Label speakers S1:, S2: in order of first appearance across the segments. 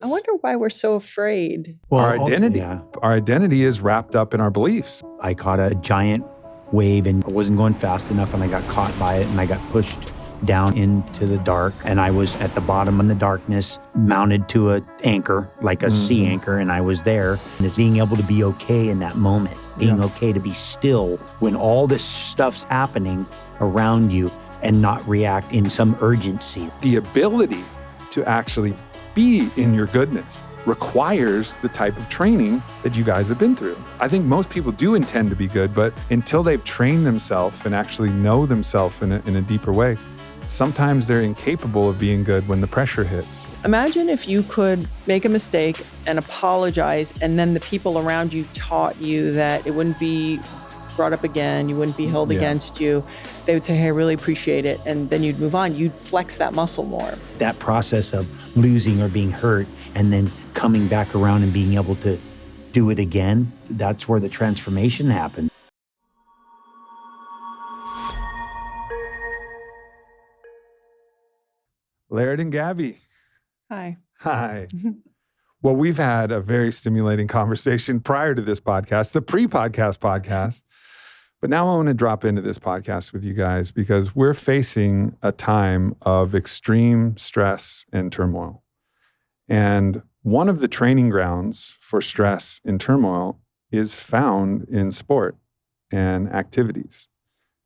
S1: I wonder why we're so afraid.
S2: Well,
S3: Our identity.
S2: Yeah.
S3: Our identity is wrapped up in our beliefs.
S2: I caught a giant wave and I wasn't going fast enough and I got caught by it and I got pushed down into the dark and I was at the bottom in the darkness, mounted to an anchor, like a sea anchor, and I was there. And it's being able to be okay in that moment, being okay to be still when all this stuff's happening around you and not react in some urgency.
S3: The ability to actually be in your goodness requires the type of training that you guys have been through. I think most people do intend to be good, but until they've trained themselves and actually know themselves in a deeper way, sometimes they're incapable of being good when the pressure hits.
S1: Imagine if you could make a mistake and apologize, and then the people around you taught you that it wouldn't be brought up again, you wouldn't be held against you. They would say, hey, I really appreciate it. And then you'd move on. You'd flex that muscle more.
S2: That process of losing or being hurt and then coming back around and being able to do it again, that's where the transformation happened.
S3: Laird and Gabby.
S1: Hi.
S3: Hi. Well, we've had a very stimulating conversation prior to this podcast, the pre-podcast podcast. But now I want to drop into this podcast with you guys because we're facing a time of extreme stress and turmoil. And one of the training grounds for stress and turmoil is found in sport and activities.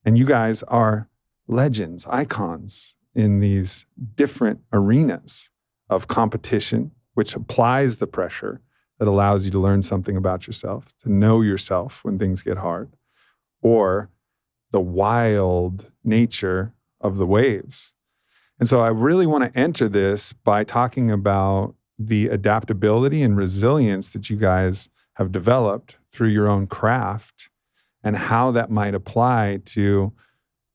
S3: And you guys are legends, icons in these different arenas of competition, which applies the pressure that allows you to learn something about yourself, to know yourself when things get hard, or the wild nature of the waves. And so I really want to enter this by talking about the adaptability and resilience that you guys have developed through your own craft and how that might apply to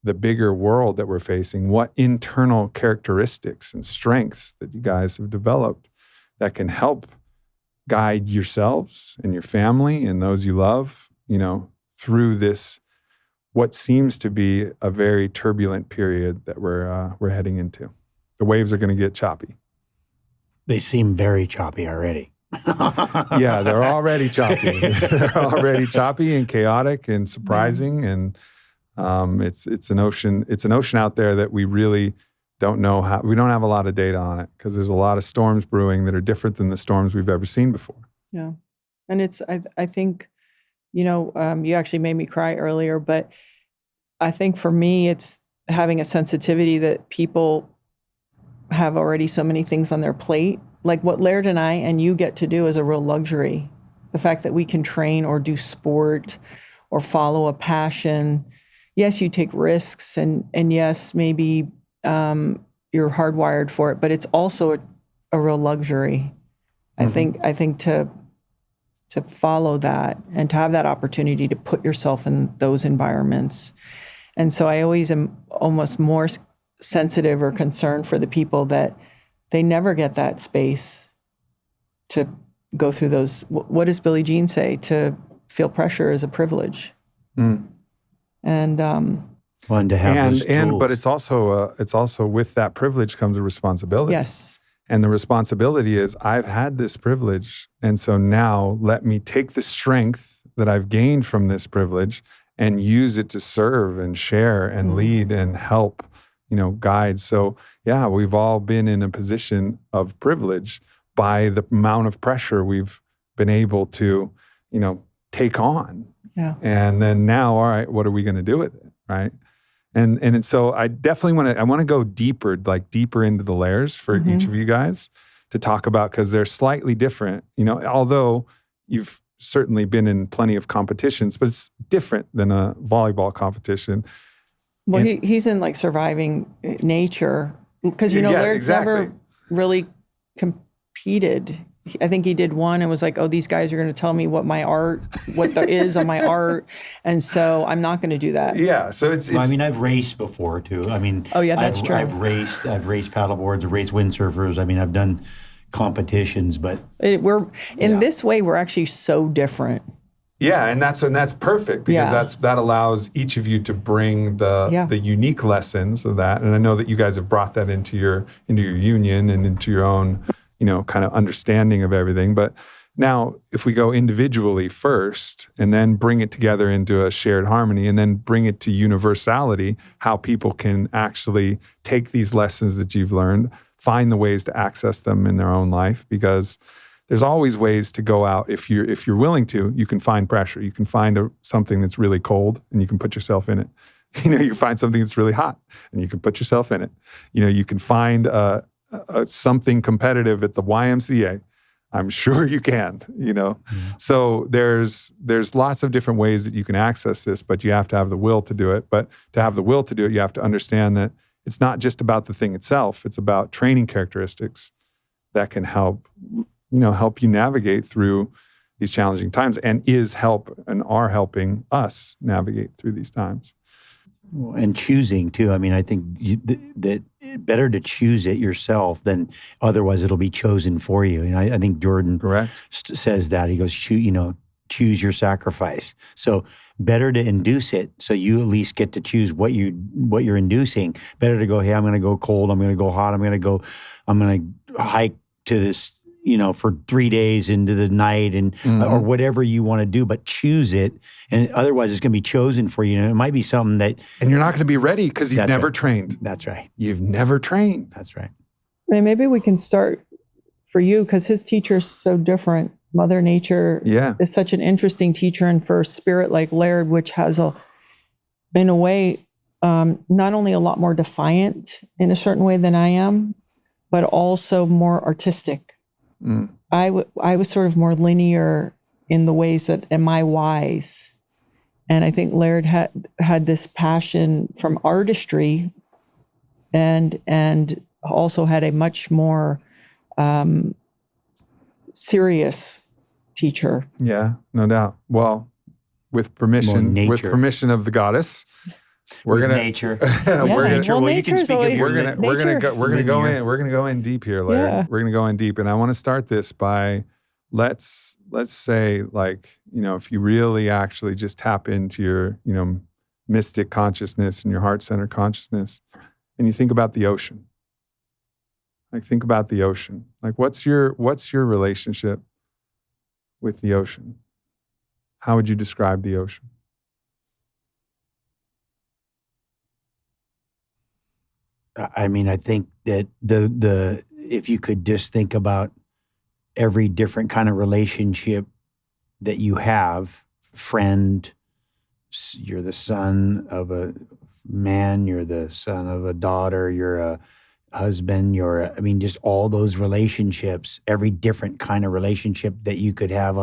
S3: the bigger world that we're facing, what internal characteristics and strengths that you guys have developed that can help guide yourselves and your family and those you love, through this, what seems to be a very turbulent period that we're heading into. The waves are going to get choppy.
S2: They seem very choppy already.
S3: Yeah, they're already choppy. They're already choppy and chaotic and surprising, and it's an ocean. It's an ocean out there that we really don't know how. We don't have a lot of data on it because there's a lot of storms brewing that are different than the storms we've ever seen before.
S1: Yeah, and I think. You actually made me cry earlier, but I think for me, it's having a sensitivity that people have already so many things on their plate. Like what Laird and I and you get to do is a real luxury. The fact that we can train or do sport or follow a passion. Yes, you take risks and yes, maybe you're hardwired for it, but it's also a real luxury. Mm-hmm. I think to follow that and to have that opportunity to put yourself in those environments. And so I always am almost more sensitive or concerned for the people that they never get that space to go through those. What does Billie Jean say? To feel pressure is a privilege. Mm. And
S2: to have those tools.
S3: But it's also with that privilege comes a responsibility.
S1: Yes.
S3: And the responsibility is, I've had this privilege, and so now let me take the strength that I've gained from this privilege and use it to serve and share and lead and help, guide. So yeah, we've all been in a position of privilege by the amount of pressure we've been able to, take on.
S1: Yeah.
S3: And then now, all right, what are we going to do with it, right? And so I definitely want to go deeper into the layers for each of you guys to talk about, because they're slightly different, although you've certainly been in plenty of competitions, but it's different than a volleyball competition.
S1: Well, he's in like surviving nature because, Laird's never really competed. I think he did one and was like, oh, these guys are going to tell me what there is on my art. And so I'm not going to do that.
S3: Yeah. So it's
S2: I've raced before too.
S1: Oh yeah, that's true.
S2: I've raced paddleboards, I've raced windsurfers. I've done competitions, but
S1: this way, we're actually so different.
S3: Yeah. And that's perfect because that allows each of you to bring the unique lessons of that. And I know that you guys have brought that into your union and into your own kind of understanding of everything. But now if we go individually first and then bring it together into a shared harmony and then bring it to universality, how people can actually take these lessons that you've learned, find the ways to access them in their own life, because there's always ways to go out. If you're willing to, you can find pressure. You can find something that's really cold and you can put yourself in it. You can find something that's really hot and you can put yourself in it. You can find something competitive at the YMCA. I'm sure you can, So there's lots of different ways that you can access this, but you have to have the will to do it. But to have the will to do it, you have to understand that it's not just about the thing itself. It's about training characteristics that can help you navigate through these challenging times and are helping us navigate through these times.
S2: And choosing too. I mean, I think that better to choose it yourself than otherwise it'll be chosen for you. And I think Jordan says that. He goes, choose your sacrifice. So better to induce it so you at least get to choose what you're inducing. Better to go, hey, I'm going to go cold, I'm going to go hot, I'm going to hike to this, for 3 days into the night and or whatever you want to do, but choose it. And otherwise it's going to be chosen for you. And it might be something that...
S3: And you're not going to be ready because you've never trained.
S2: That's right.
S3: You've never trained.
S2: That's right.
S1: I mean, maybe we can start for you because his teacher's so different. Mother Nature is such an interesting teacher, and for a spirit like Laird, which has in a way, not only a lot more defiant in a certain way than I am, but also more artistic. I was sort of more linear in the ways that, am I wise? And I think Laird had this passion from artistry and also had a much more serious teacher.
S3: Yeah, no doubt. Well, with permission of the goddess, we're gonna
S2: nature.
S3: We're gonna go in deep here, Laird.
S1: Yeah.
S3: We're gonna go in deep, and I want to start this by let's say, if you really actually just tap into your mystic consciousness and your heart center consciousness, and you think about the ocean. Think about the ocean. What's your relationship with the ocean? How would you describe the ocean?
S2: I mean, I think that the if you could just think about every different kind of relationship that you have, friend, you're the son of a man, you're the son of a daughter, you're a husband, just all those relationships, every different kind of relationship that you could have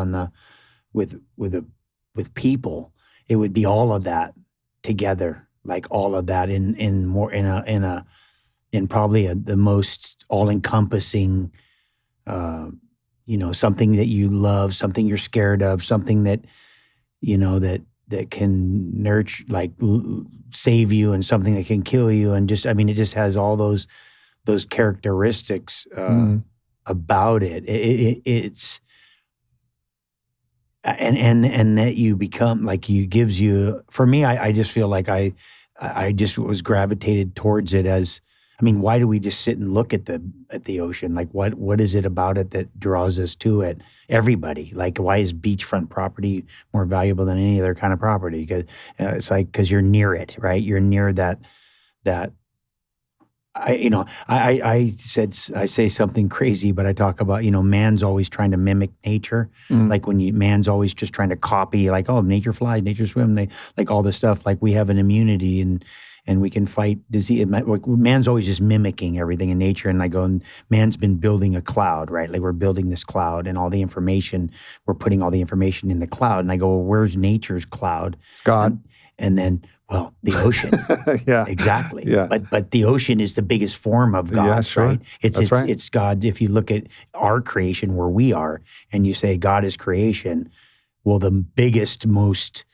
S2: with people, it would be all of that together, all of that in probably the most all-encompassing, something that you love, something you're scared of, something that, that can nurture, save you, and something that can kill you. And it just has all those characteristics about it. It's and that you become gives you. For me, I just feel like I just was gravitated towards it as. Why do we just sit and look at the ocean? What is it about it that draws us to it? Everybody. Why is beachfront property more valuable than any other kind of property? Because it's because you're near it, right? You're near that. I say something crazy, but I talk about man's always trying to mimic nature. Man's always just trying to copy. Nature flies, nature swim. All this stuff. We have an immunity and we can fight disease. Man's always just mimicking everything in nature. And I go, and man's been building a cloud, right? We're building this cloud and all the information, we're putting all the information in the cloud. And I go, well, where's nature's cloud?
S3: God.
S2: And then, the ocean.
S3: Yeah.
S2: Exactly.
S3: Yeah.
S2: But the ocean is the biggest form of God,
S3: yeah, sure.
S2: right? It's God. If you look at our creation where we are and you say God is creation, well, the biggest, most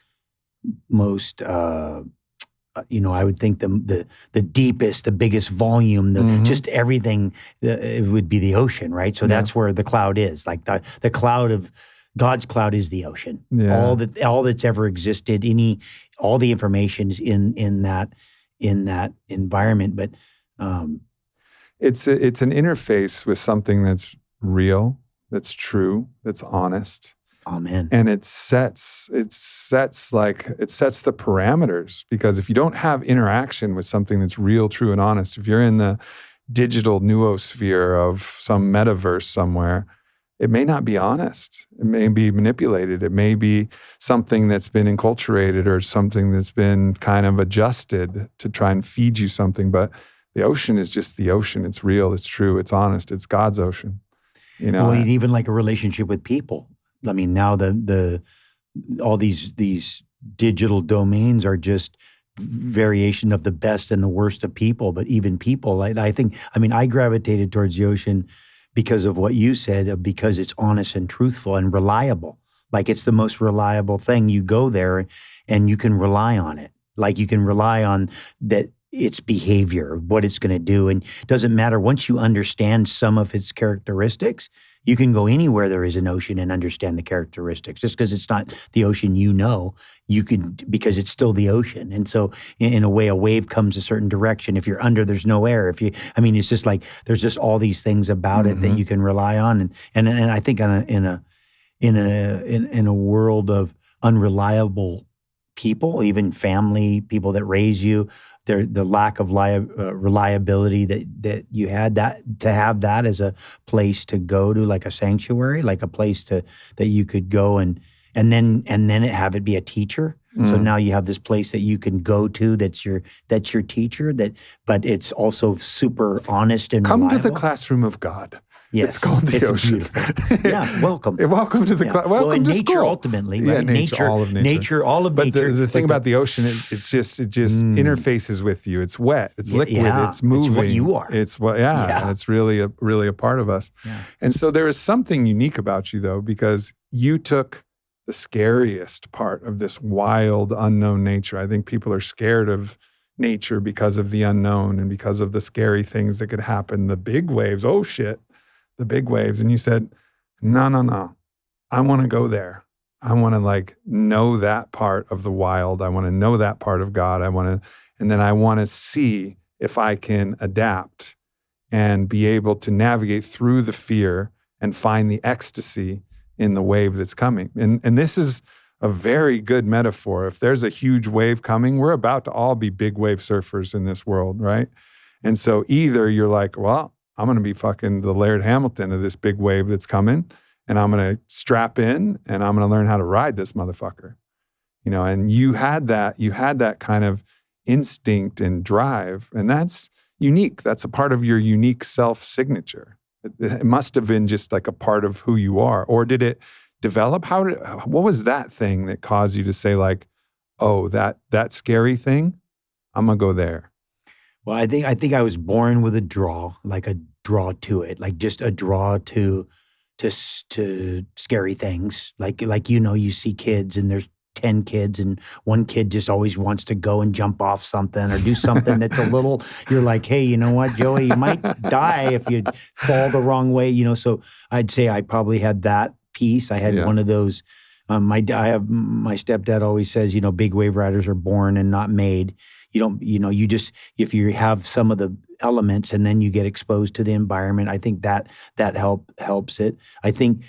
S2: I would think the deepest, the biggest volume, just everything, it would be the ocean, right? So that's where the cloud is. The cloud of God's cloud is the ocean. Yeah. All that's ever existed, all the information is in that environment. But
S3: it's an interface with something that's real, that's true, that's honest.
S2: Amen.
S3: And it sets the parameters, because if you don't have interaction with something that's real, true, and honest, if you're in the digital noosphere of some metaverse somewhere, it may not be honest. It may be manipulated. It may be something that's been enculturated or something that's been kind of adjusted to try and feed you something. But the ocean is just the ocean. It's real. It's true. It's honest. It's God's ocean. You know,
S2: well, even like a relationship with people. I mean, now all these digital domains are just variation of the best and the worst of people. But even people, I gravitated towards the ocean because of what you said, because it's honest and truthful and reliable. Like, it's the most reliable thing. You go there and you can rely on it. Like, you can rely on that its behavior, what it's going to do. And it doesn't matter, once you understand some of its characteristics, you can go anywhere there is an ocean and understand the characteristics. Just because it's not the ocean you can, because it's still the ocean. And so in a way, a wave comes a certain direction. If you're under, there's no air. It's just like, there's just all these things about it that you can rely on. And I think in a world of unreliable people, even family, people that raise you, the lack of reliability that you had, that to have that as a place to go to, like a sanctuary, like a place that you could go and then have it be a teacher. So now you have this place that you can go to that's your teacher, but it's also super honest and
S3: come
S2: reliable.
S3: to the classroom of God.
S2: Yes,
S3: it's called the ocean.
S2: Beautiful. Yeah, welcome.
S3: Welcome to the welcome to
S2: nature
S3: school.
S2: Ultimately, right?
S3: Nature, all of nature.
S2: All of nature.
S3: But the thing about the ocean is it just interfaces with you. It's wet. It's liquid. It's moving.
S2: It's what you are.
S3: It's really a part of us. Yeah. And so there is something unique about you, though, because you took the scariest part of this wild, unknown nature. I think people are scared of nature because of the unknown and because of the scary things that could happen. The big waves. Oh shit. The big waves. And you said, no. I want to go there. I want to know that part of the wild. I want to know that part of God. And then I want to see if I can adapt and be able to navigate through the fear and find the ecstasy in the wave that's coming. And this is a very good metaphor. If there's a huge wave coming, we're about to all be big wave surfers in this world, right? And so either you're like, well, I'm going to be fucking the Laird Hamilton of this big wave that's coming, and I'm going to strap in and I'm going to learn how to ride this motherfucker. And you had that kind of instinct and drive, and that's unique. That's a part of your unique self-signature. It must have been just like a part of who you are. Or did it develop? What was that thing that caused you to say oh, that scary thing, I'm going to go there?
S2: Well, I think I was born with a draw to it, like just a draw to scary things. Like you see kids and there's 10 kids and one kid just always wants to go and jump off something or do something that's a little, you're like, hey, you know what, Joey, you might die if you fall the wrong way, So I'd say I probably had that piece. I had one of those. My stepdad always says, big wave riders are born and not made. You just, if you have some of the elements and then you get exposed to the environment, I think that helps it. I think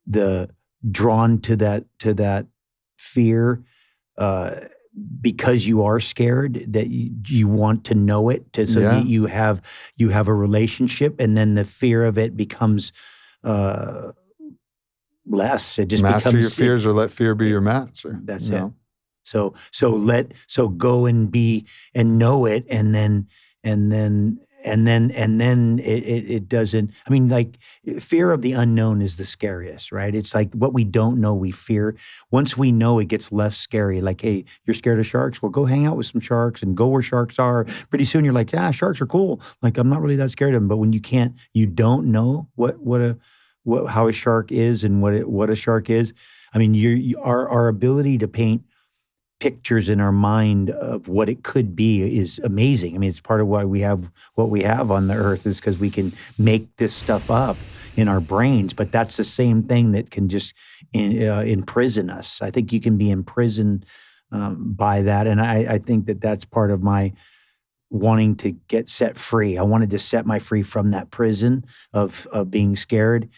S2: the drawn to that fear, because you are scared, that you want to know it, that you have a relationship, and then the fear of it becomes less. It just
S3: master your fears, or let fear be your master.
S2: That's it. So go and be and know it, and then it doesn't. Fear of the unknown is the scariest, right? It's like what we don't know, we fear. Once we know, it gets less scary. Like, hey, you're scared of sharks? Well, go hang out with some sharks and go where sharks are. Pretty soon, you're like, yeah, sharks are cool. Like, I'm not really that scared of them. But when you don't know how a shark is and what a shark is. Our ability to paint pictures in our mind of what it could be is amazing. It's part of why we have what we have on the earth, is because we can make this stuff up in our brains. But that's the same thing that can just imprison us. I think you can be imprisoned by that. And I think that that's part of my wanting to get set free. I wanted to set my free from that prison of being scared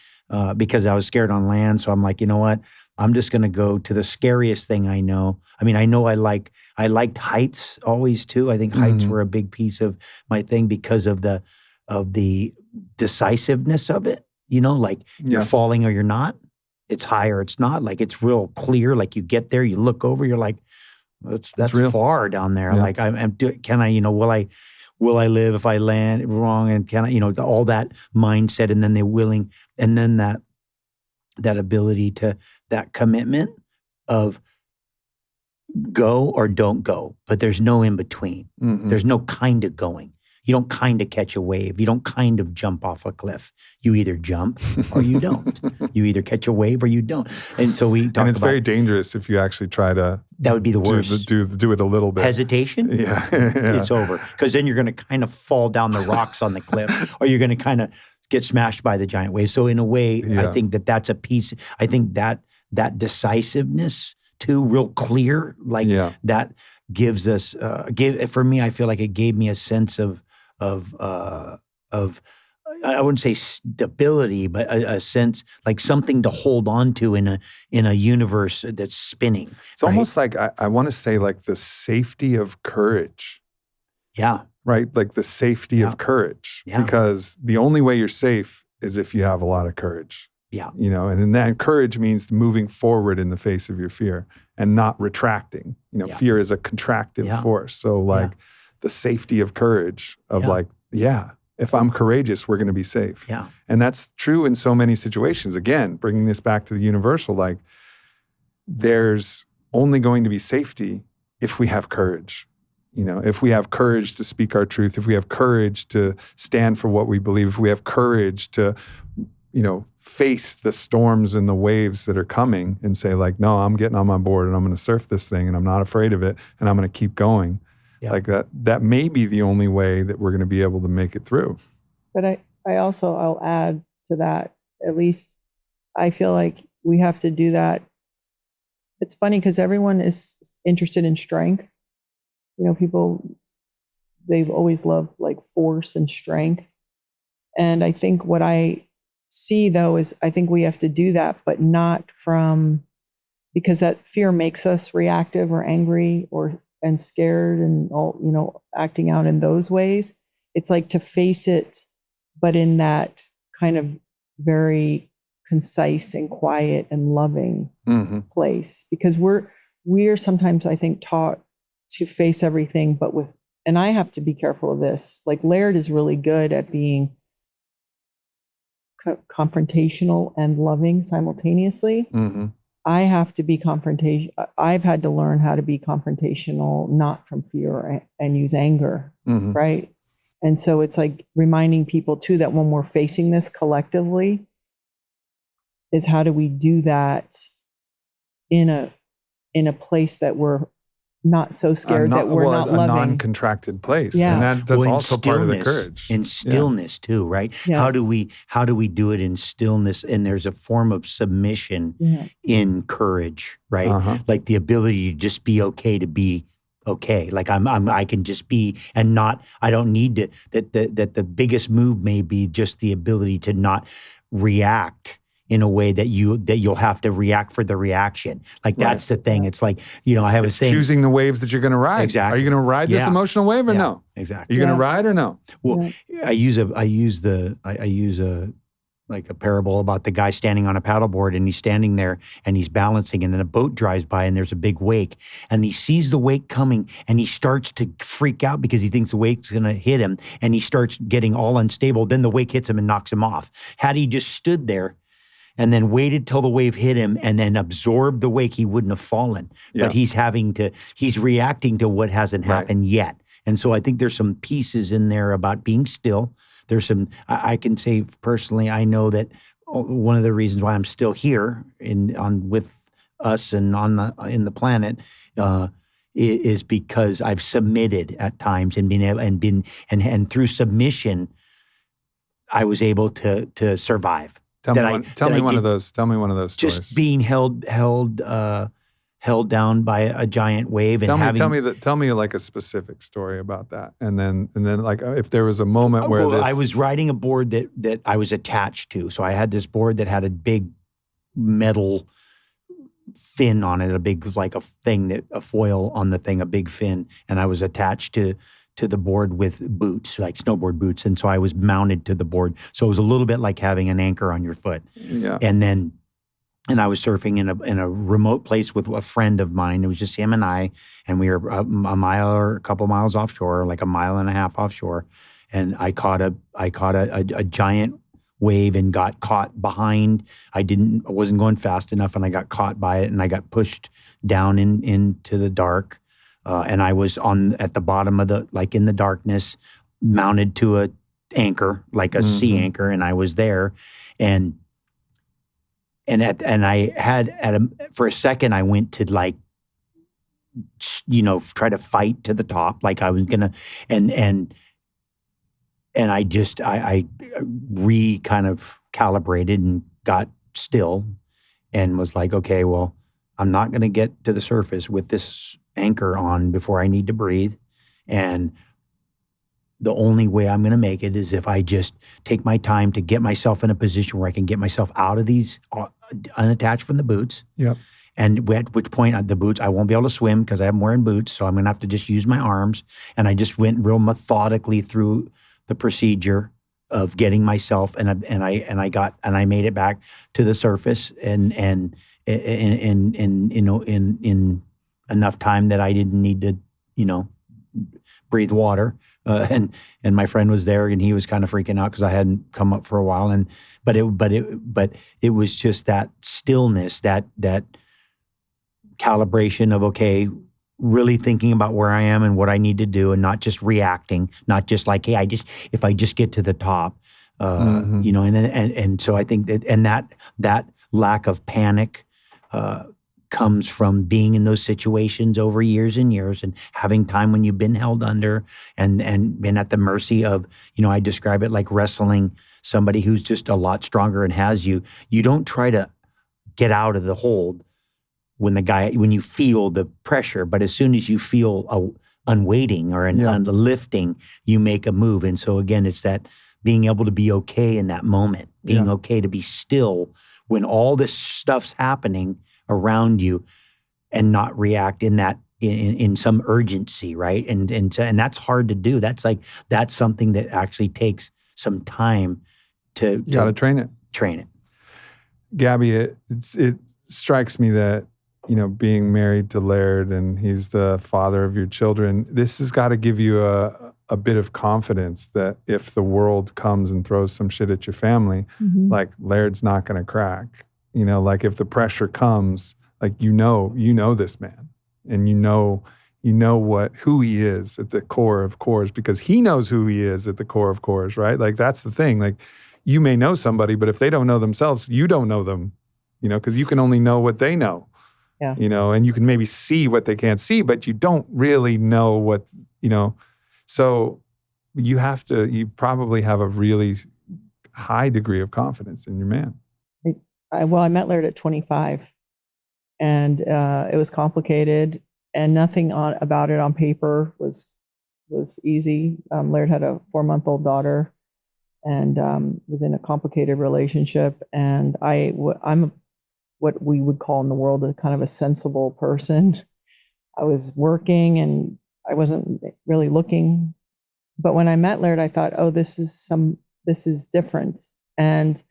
S2: because I was scared on land. So I'm like, you know what? I'm just going to go to the scariest thing I know. I mean, I know I liked heights always too. I think heights were a big piece of my thing because of the decisiveness of it. You know, like you're falling or you're not. It's high or it's not. Like it's real clear. Like you get there, you look over, you're like, that's real far down there. Yeah. Like can I, will I live if I land wrong? And can I, all that mindset, and then and then that ability to, that commitment of go or don't go, but there's no in between. There's no kind of going. You don't kind of catch a wave. You don't kind of jump off a cliff. You either jump or you don't. You either catch a wave or you don't. And so we talk about—
S3: And it's very dangerous if you actually try to—
S2: That would be the worst.
S3: Do it a little bit.
S2: Hesitation?
S3: Yeah.
S2: It's over. Because then you're going to kind of fall down the rocks on the cliff, or you're going to kind of get smashed by the giant wave. So in a way, I think that's a piece. I think that decisiveness too, real clear, like that gives us, for me, I feel like it gave me a sense of I wouldn't say stability, but a sense like something to hold on to in a universe that's spinning.
S3: It's almost like I want to say like the safety of courage.
S2: Yeah.
S3: Right? Like the safety of courage. Yeah. Because the only way you're safe is if you have a lot of courage.
S2: Yeah.
S3: And in that, courage means moving forward in the face of your fear and not retracting. Fear is a contractive force. So like the safety of courage of if I'm courageous, we're going to be safe.
S2: Yeah.
S3: And that's true in so many situations. Again, bringing this back to the universal, like there's only going to be safety if we have courage. If we have courage to speak our truth, if we have courage to stand for what we believe, if we have courage to, face the storms and the waves that are coming and say like, no, I'm getting on my board and I'm going to surf this thing and I'm not afraid of it and I'm going to keep going. Yeah. Like that may be the only way that we're going to be able to make it through.
S1: But I'll add to that, at least I feel like we have to do that. It's funny because everyone is interested in strength. People, they've always loved like force and strength. And I think what I see though is I think we have to do that, but not because that fear makes us reactive or angry and scared and all, acting out in those ways. It's like to face it, but in that kind of very concise and quiet and loving place. Because we are sometimes, I think, taught to face everything, and I have to be careful of this. Like Laird is really good at being confrontational and loving simultaneously. I have to be I've had to learn how to be confrontational, not from fear, and use anger, right? And so it's like reminding people too that when we're facing this collectively, is how do we do that in a place that we're not so scared that we're not loving.
S3: A non-contracted place.
S1: Yeah.
S3: And that's also part of the courage.
S2: In stillness too, right? Yes. How do we do it in stillness? And there's a form of submission in courage, right? Like the ability to just be okay to be okay. Like I can just be and not, I don't need to, that the biggest move may be just the ability to not react in a way that you'll have to react for the reaction. Like that's the thing. It's like, I have a saying.
S3: Choosing the waves that you're going to ride.
S2: Exactly.
S3: Are you going to ride this emotional wave or no?
S2: Exactly.
S3: Are you going to ride or no?
S2: Well, I use a like a parable about the guy standing on a paddleboard and he's standing there and he's balancing and then a boat drives by and there's a big wake and he sees the wake coming and he starts to freak out because he thinks the wake's going to hit him and he starts getting all unstable. Then the wake hits him and knocks him off. Had he just stood there and then waited till the wave hit him and then absorbed the wake, he wouldn't have fallen. Yeah. But he's reacting to what hasn't happened yet. And so I think there's some pieces in there about being still. There's some, I can say personally, I know that one of the reasons why I'm still here with us and in the planet is because I've submitted at times and through submission, I was able to survive.
S3: Tell me one of those stories.
S2: Just being held held down by a giant wave. And
S3: tell me like a specific story about that. And then like if there was a moment where
S2: I was riding a board that I was attached to. So I had this board that had a big metal fin on it, a big, like a foil on the thing, a big fin. And I was attached to the board with boots, like snowboard boots. And so I was mounted to the board. So it was a little bit like having an anchor on your foot.
S3: Yeah.
S2: And I was surfing in a remote place with a friend of mine. It was just him and I, and we were a mile or a couple miles offshore, like a mile and a half offshore. And I caught a giant wave and got caught behind. I wasn't going fast enough, and I got caught by it, and I got pushed down into the dark. And I was at the bottom of in the darkness, mounted to a anchor, like a sea anchor, and I was there, for a second, I went to try to fight to the top, like I was gonna, and I kind of calibrated and got still, and was like, okay, well, I'm not gonna get to the surface with this anchor on before I need to breathe, and the only way I'm going to make it is if I just take my time to get myself in a position where I can get myself out of these unattached from the boots.
S3: Yep.
S2: And at which point the boots, I won't be able to swim because I'm wearing boots. So I'm going to have to just use my arms. And I just went real methodically through the procedure of getting myself, and I made it back to the surface in enough time that I didn't need to, breathe water. And my friend was there, and he was kind of freaking out because I hadn't come up for a while. But it was just that stillness, that calibration of, okay, really thinking about where I am and what I need to do, and not just reacting, not just like, hey, if I just get to the top, and so I think that lack of panic comes from being in those situations over years and years, and having time when you've been held under and been at the mercy of, I describe it like wrestling somebody who's just a lot stronger and has you. You don't try to get out of the hold when you feel the pressure, but as soon as you feel a unweighting or a lifting, you make a move. And so again, it's that being able to be okay in that moment, being okay to be still when all this stuff's happening around you, and not react in some urgency, right? And that's hard to do. That's something that actually takes some time to
S3: you got to train it. Gabby, it strikes me that, being married to Laird, and he's the father of your children, this has got to give you a bit of confidence that if the world comes and throws some shit at your family, like Laird's not going to crack. Like if the pressure comes, like you know this man, and you know who he is at the core of cores, because he knows who he is at the core of cores, right? Like that's the thing. Like you may know somebody, but if they don't know themselves, you don't know them, because you can only know what they know. Yeah. And you can maybe see what they can't see, but you don't really know what, so you probably have a really high degree of confidence in your man.
S1: I met Laird at 25, and it was complicated, and nothing about it on paper was easy. Laird had a 4-month-old daughter, and was in a complicated relationship. And I'm what we would call in the world a kind of a sensible person. I was working, and I wasn't really looking. But when I met Laird, I thought, oh, this is different. And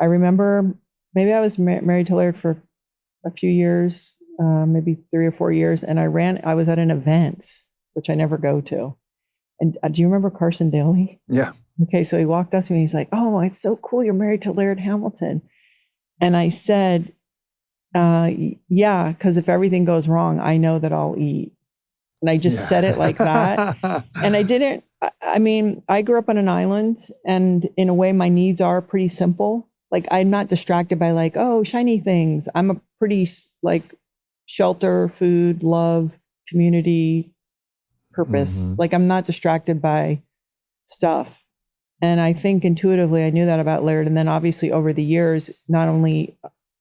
S1: I remember. Maybe I was married to Laird for a few years, maybe 3 or 4 years, and I was at an event, which I never go to. And do you remember Carson Daly?
S3: Yeah.
S1: Okay, so he walked up to me, he's like, oh, it's so cool, you're married to Laird Hamilton. And I said, yeah, because if everything goes wrong, I know that I'll eat. And I just said it like that. And I grew up on an island, and in a way, my needs are pretty simple. Like, I'm not distracted by like, oh, shiny things. I'm a pretty like shelter, food, love, community, purpose. Like, I'm not distracted by stuff. And I think intuitively I knew that about Laird. And then obviously over the years, not only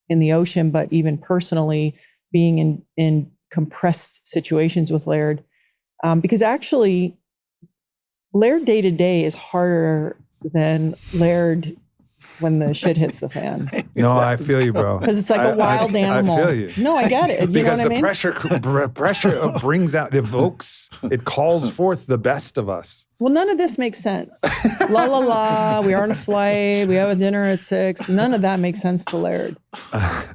S1: in the ocean, but even personally, being in compressed situations with Laird, because actually Laird day to day is harder than Laird when the shit hits the fan.
S3: No, I feel you, bro.
S1: Because it's like a wild animal.
S3: I feel you.
S1: No, I get it. You
S3: Because
S1: know what
S3: the
S1: I mean?
S3: pressure brings out, evokes, it calls forth the best of us.
S1: Well, none of this makes sense. La la la. We are on a flight. We have a dinner at 6. None of that makes sense to Laird.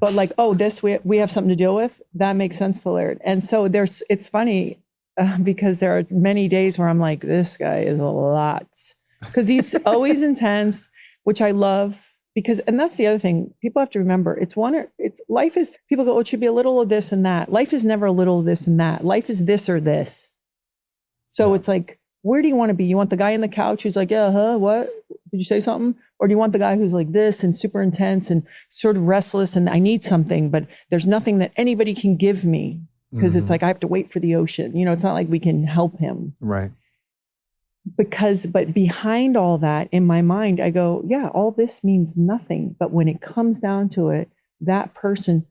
S1: But like, oh, this we have something to deal with. That makes sense to Laird. And so it's funny because there are many days where I'm like, this guy is a lot, because he's always intense, which I love. Because, and that's the other thing, people have to remember, life is, people go, oh, it should be a little of this and that. Life is never a little of this and that. Life is this or this. So it's like, where do you want to be? You want the guy on the couch who's like, yeah, what? Did you say something? Or do you want the guy who's like this and super intense and sort of restless and I need something, but there's nothing that anybody can give me because it's like, I have to wait for the ocean. You know, it's not like we can help him.
S3: Right.
S1: But behind all that, in my mind, I go, yeah, all this means nothing. But when it comes down to it, that person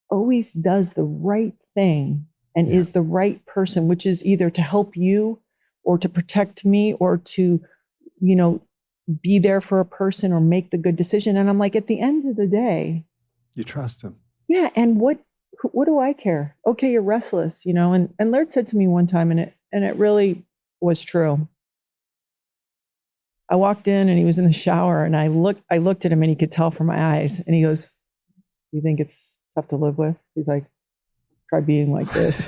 S1: always does the right thing and is the right person, which is either to help you or to protect me or to, you know, be there for a person or make the good decision. And I'm like, at the end of the day,
S3: you trust him.
S1: Yeah. And what do I care? Okay, you're restless, you know, and Laird said to me one time, and it really was true. I walked in and he was in the shower and I looked at him and he could tell from my eyes. And he goes, you think it's tough to live with? He's like, try being like this.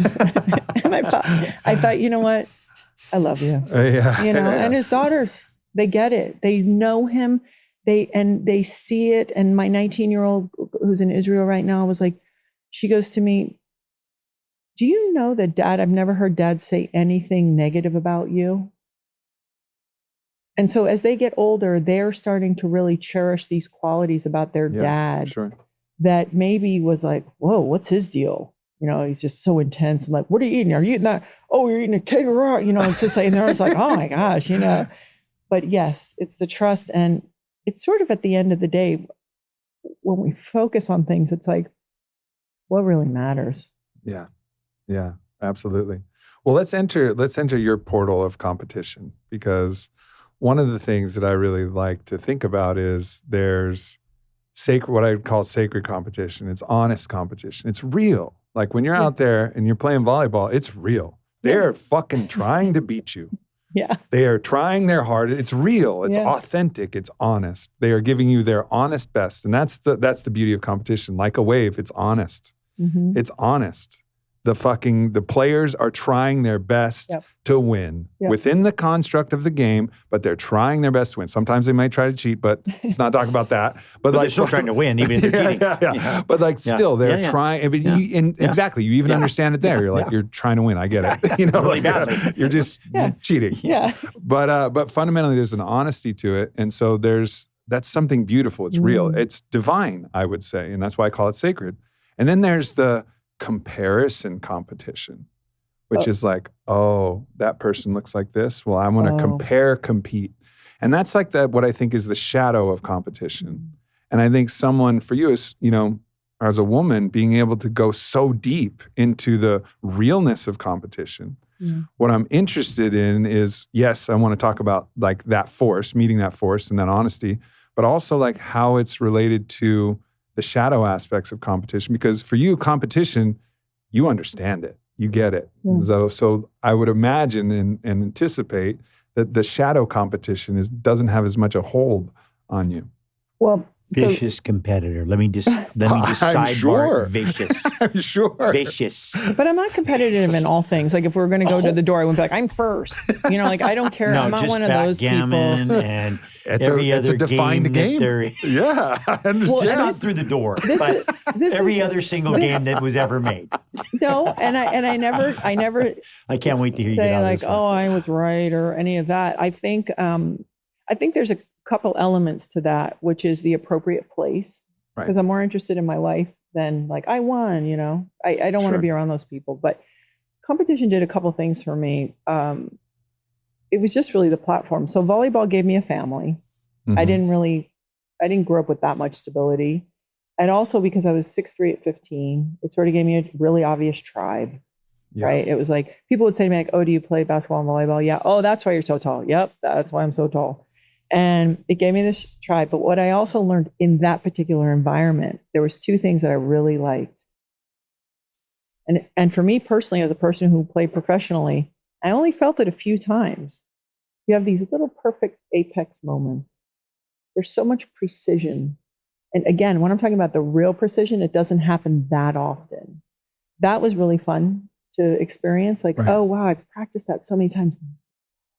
S1: And I thought, you know what? I love you. You know, and his daughters, they get it. They know him. They see it. And my 19-year-old who's in Israel right now was like, she goes to me, do you know that I've never heard Dad say anything negative about you? And so as they get older, they're starting to really cherish these qualities about their dad that maybe was like, whoa, what's his deal? You know, he's just so intense. I'm like, what are you eating? Are you eating that? Oh, you're eating a kangaroo. You know, it's just like, and they're like, oh my gosh, you know. But yes, it's the trust. And it's sort of at the end of the day, when we focus on things, it's like, what really matters?
S3: Yeah. Yeah, absolutely. Well, let's enter your portal of competition, because one of the things that I really like to think about is there's what I would call sacred competition. It's honest competition. It's real. Like when you're out there and you're playing volleyball, it's real. They're fucking trying to beat you.
S1: Yeah. They
S3: are trying their hardest. It's real. It's authentic. It's honest. They are giving you their honest best. And that's the beauty of competition. Like a wave, it's honest.
S1: Mm-hmm.
S3: It's honest. The players are trying their best to win within the construct of the game, but they're trying their best to win. Sometimes they might try to cheat, but let's not talk about that. But like,
S2: they're still trying to win, even if they're cheating.
S3: But like still, they're trying. But exactly, you even understand it there. You're like, you're trying to win. I get it. You know,
S2: really badly.
S3: You're just cheating.
S1: Yeah.
S3: But fundamentally, there's an honesty to it, and so that's something beautiful. It's real. It's divine, I would say, and that's why I call it sacred. And then there's the comparison competition, which is like, oh, that person looks like this. Well, I'm going to compete. And that's like what I think is the shadow of competition. And I think someone for you is, you know, as a woman, being able to go so deep into the realness of competition. What I'm interested in is, yes, I want to talk about like that force, meeting that force and that honesty, but also like how it's related to the shadow aspects of competition, because for you, competition, you understand it, you get it. So I would imagine and anticipate that the shadow competition doesn't have as much a hold on you.
S1: Well,
S2: vicious competitor. Let me just sidebar. Vicious.
S3: I'm sure.
S2: Vicious.
S1: But I'm not competitive in all things. Like if we're going to go to the door, I wouldn't be like, I'm first. You know, like I don't care.
S2: No,
S1: I'm not one of those people.
S2: And
S3: it's a defined game. Yeah, I understand.
S2: Well, it's not through the door, but every other single game that was ever made.
S1: No, and I never.
S2: I can't wait to hear you
S1: say
S2: get out
S1: like,
S2: of this one.
S1: oh, I was right or any of that. I think there's a couple elements to that, which is the appropriate place, because I'm more interested in my life than like I won. You know, I don't want to be around those people. But competition did a couple things for me. It was just really the platform. So volleyball gave me a family. I didn't grow up with that much stability. And also because I was 6'3" at 15, it sort of gave me a really obvious tribe, right? It was like, people would say to me like, oh, do you play basketball and volleyball? Yeah. Oh, that's why you're so tall. Yep. That's why I'm so tall. And it gave me this tribe. But what I also learned in that particular environment, there was two things that I really liked. And for me personally, as a person who played professionally, I only felt it a few times. You have these little perfect apex moments. There's so much precision. And again, when I'm talking about the real precision, it doesn't happen that often. That was really fun to experience. Like, oh, wow, I've practiced that so many times.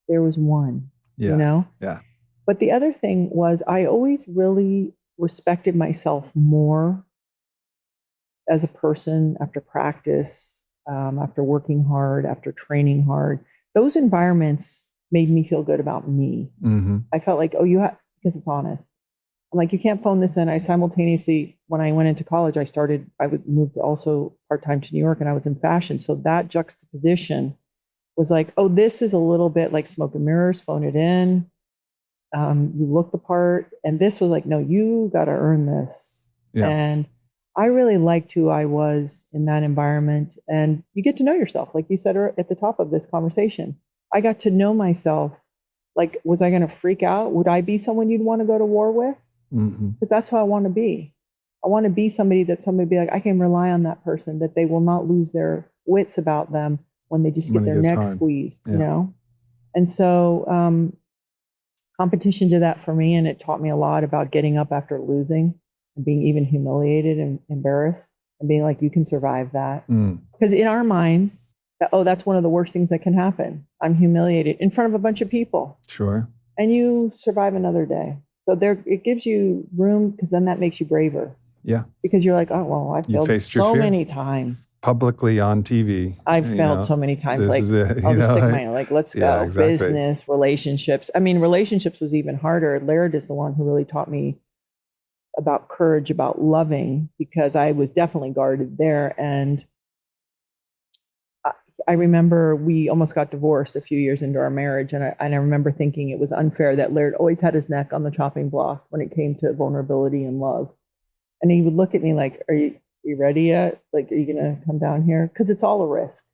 S1: There was one, you know?
S3: Yeah.
S1: But the other thing was I always really respected myself more as a person after practice, after working hard, after training hard. Those environments made me feel good about me.
S3: Mm-hmm.
S1: I felt like, oh, because it's honest. I'm like, you can't phone this in. I simultaneously, when I went into college, I would move also part-time to New York, and I was in fashion. So that juxtaposition was like, oh, this is a little bit like smoke and mirrors, phone it in. You look the part. And this was like, no, you got to earn this. Yeah. And I really liked who I was in that environment. And you get to know yourself, like you said at the top of this conversation. I got to know myself. Like, was I going to freak out? Would I be someone you'd want to go to war with? But that's who I want to be. I want to be somebody be like, I can rely on that person, that they will not lose their wits about them when they just get their neck squeezed, you know? And so competition did that for me, and it taught me a lot about getting up after losing and being even humiliated and embarrassed and being like, you can survive that. Because in our minds, that's one of the worst things that can happen. I'm humiliated in front of a bunch of people.
S3: Sure.
S1: And you survive another day. So it gives you room, because then that makes you braver.
S3: Yeah.
S1: Because you're like, oh, well, I've failed so many times.
S3: Publicly on TV.
S1: I've failed so many times. Like, I'll just stick my, like, let's go. Exactly. Business, relationships. I mean, relationships was even harder. Laird is the one who really taught me about courage, about loving, because I was definitely guarded there. And I remember we almost got divorced a few years into our marriage, and I remember thinking it was unfair that Laird always had his neck on the chopping block when it came to vulnerability and love. And he would look at me like, are you ready yet? Like, are you going to come down here? Because it's all a risk,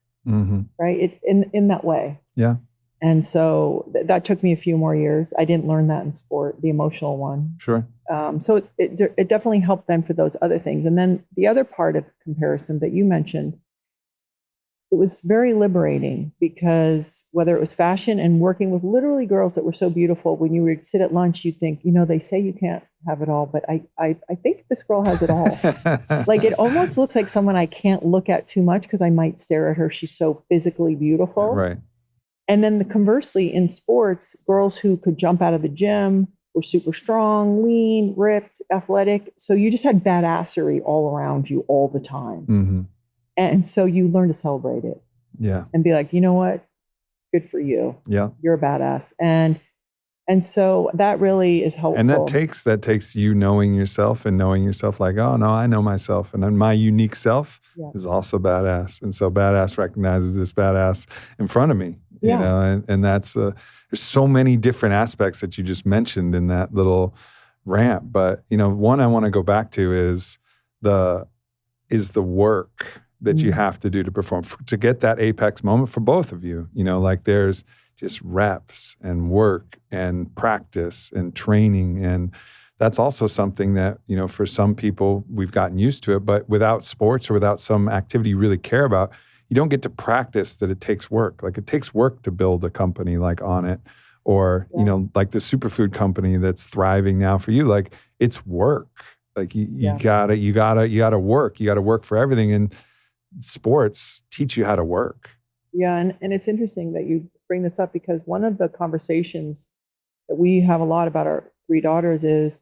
S1: right? In that way. Yeah. And so that took me a few more years. I didn't learn that in sport, the emotional one.
S3: Sure.
S1: So it definitely helped then for those other things. And then the other part of comparison that you mentioned, it was very liberating, because whether it was fashion and working with literally girls that were so beautiful, when you would sit at lunch, you'd think, they say you can't have it all, but I think this girl has it all. Like, it almost looks like someone I can't look at too much because I might stare at her. She's so physically beautiful.
S3: Right.
S1: And then conversely, in sports, girls who could jump out of the gym were super strong, lean, ripped, athletic. So you just had badassery all around you all the time. And so you learn to celebrate it. Yeah. And be like, you know what? Good for you. Yeah. You're a badass. And so that really is helpful.
S3: And that takes you knowing yourself and knowing yourself like, oh no, I know myself. And then my unique self is also badass. And so badass recognizes this badass in front of me, you know, and that's, there's so many different aspects that you just mentioned in that little rant. But, one I want to go back to is the work that you have to do to perform, to get that apex moment for both of you. Like, there's just reps and work and practice and training. And that's also something that, for some people, we've gotten used to it. But without sports or without some activity you really care about, you don't get to practice that it takes work. Like, it takes work to build a company like On It, or, like the superfood company that's thriving now for you. Like, it's work. Like, you gotta work. You gotta work for everything. And sports teach you how to work.
S1: Yeah. And it's interesting that you bring this up, because one of the conversations that we have a lot about our three daughters is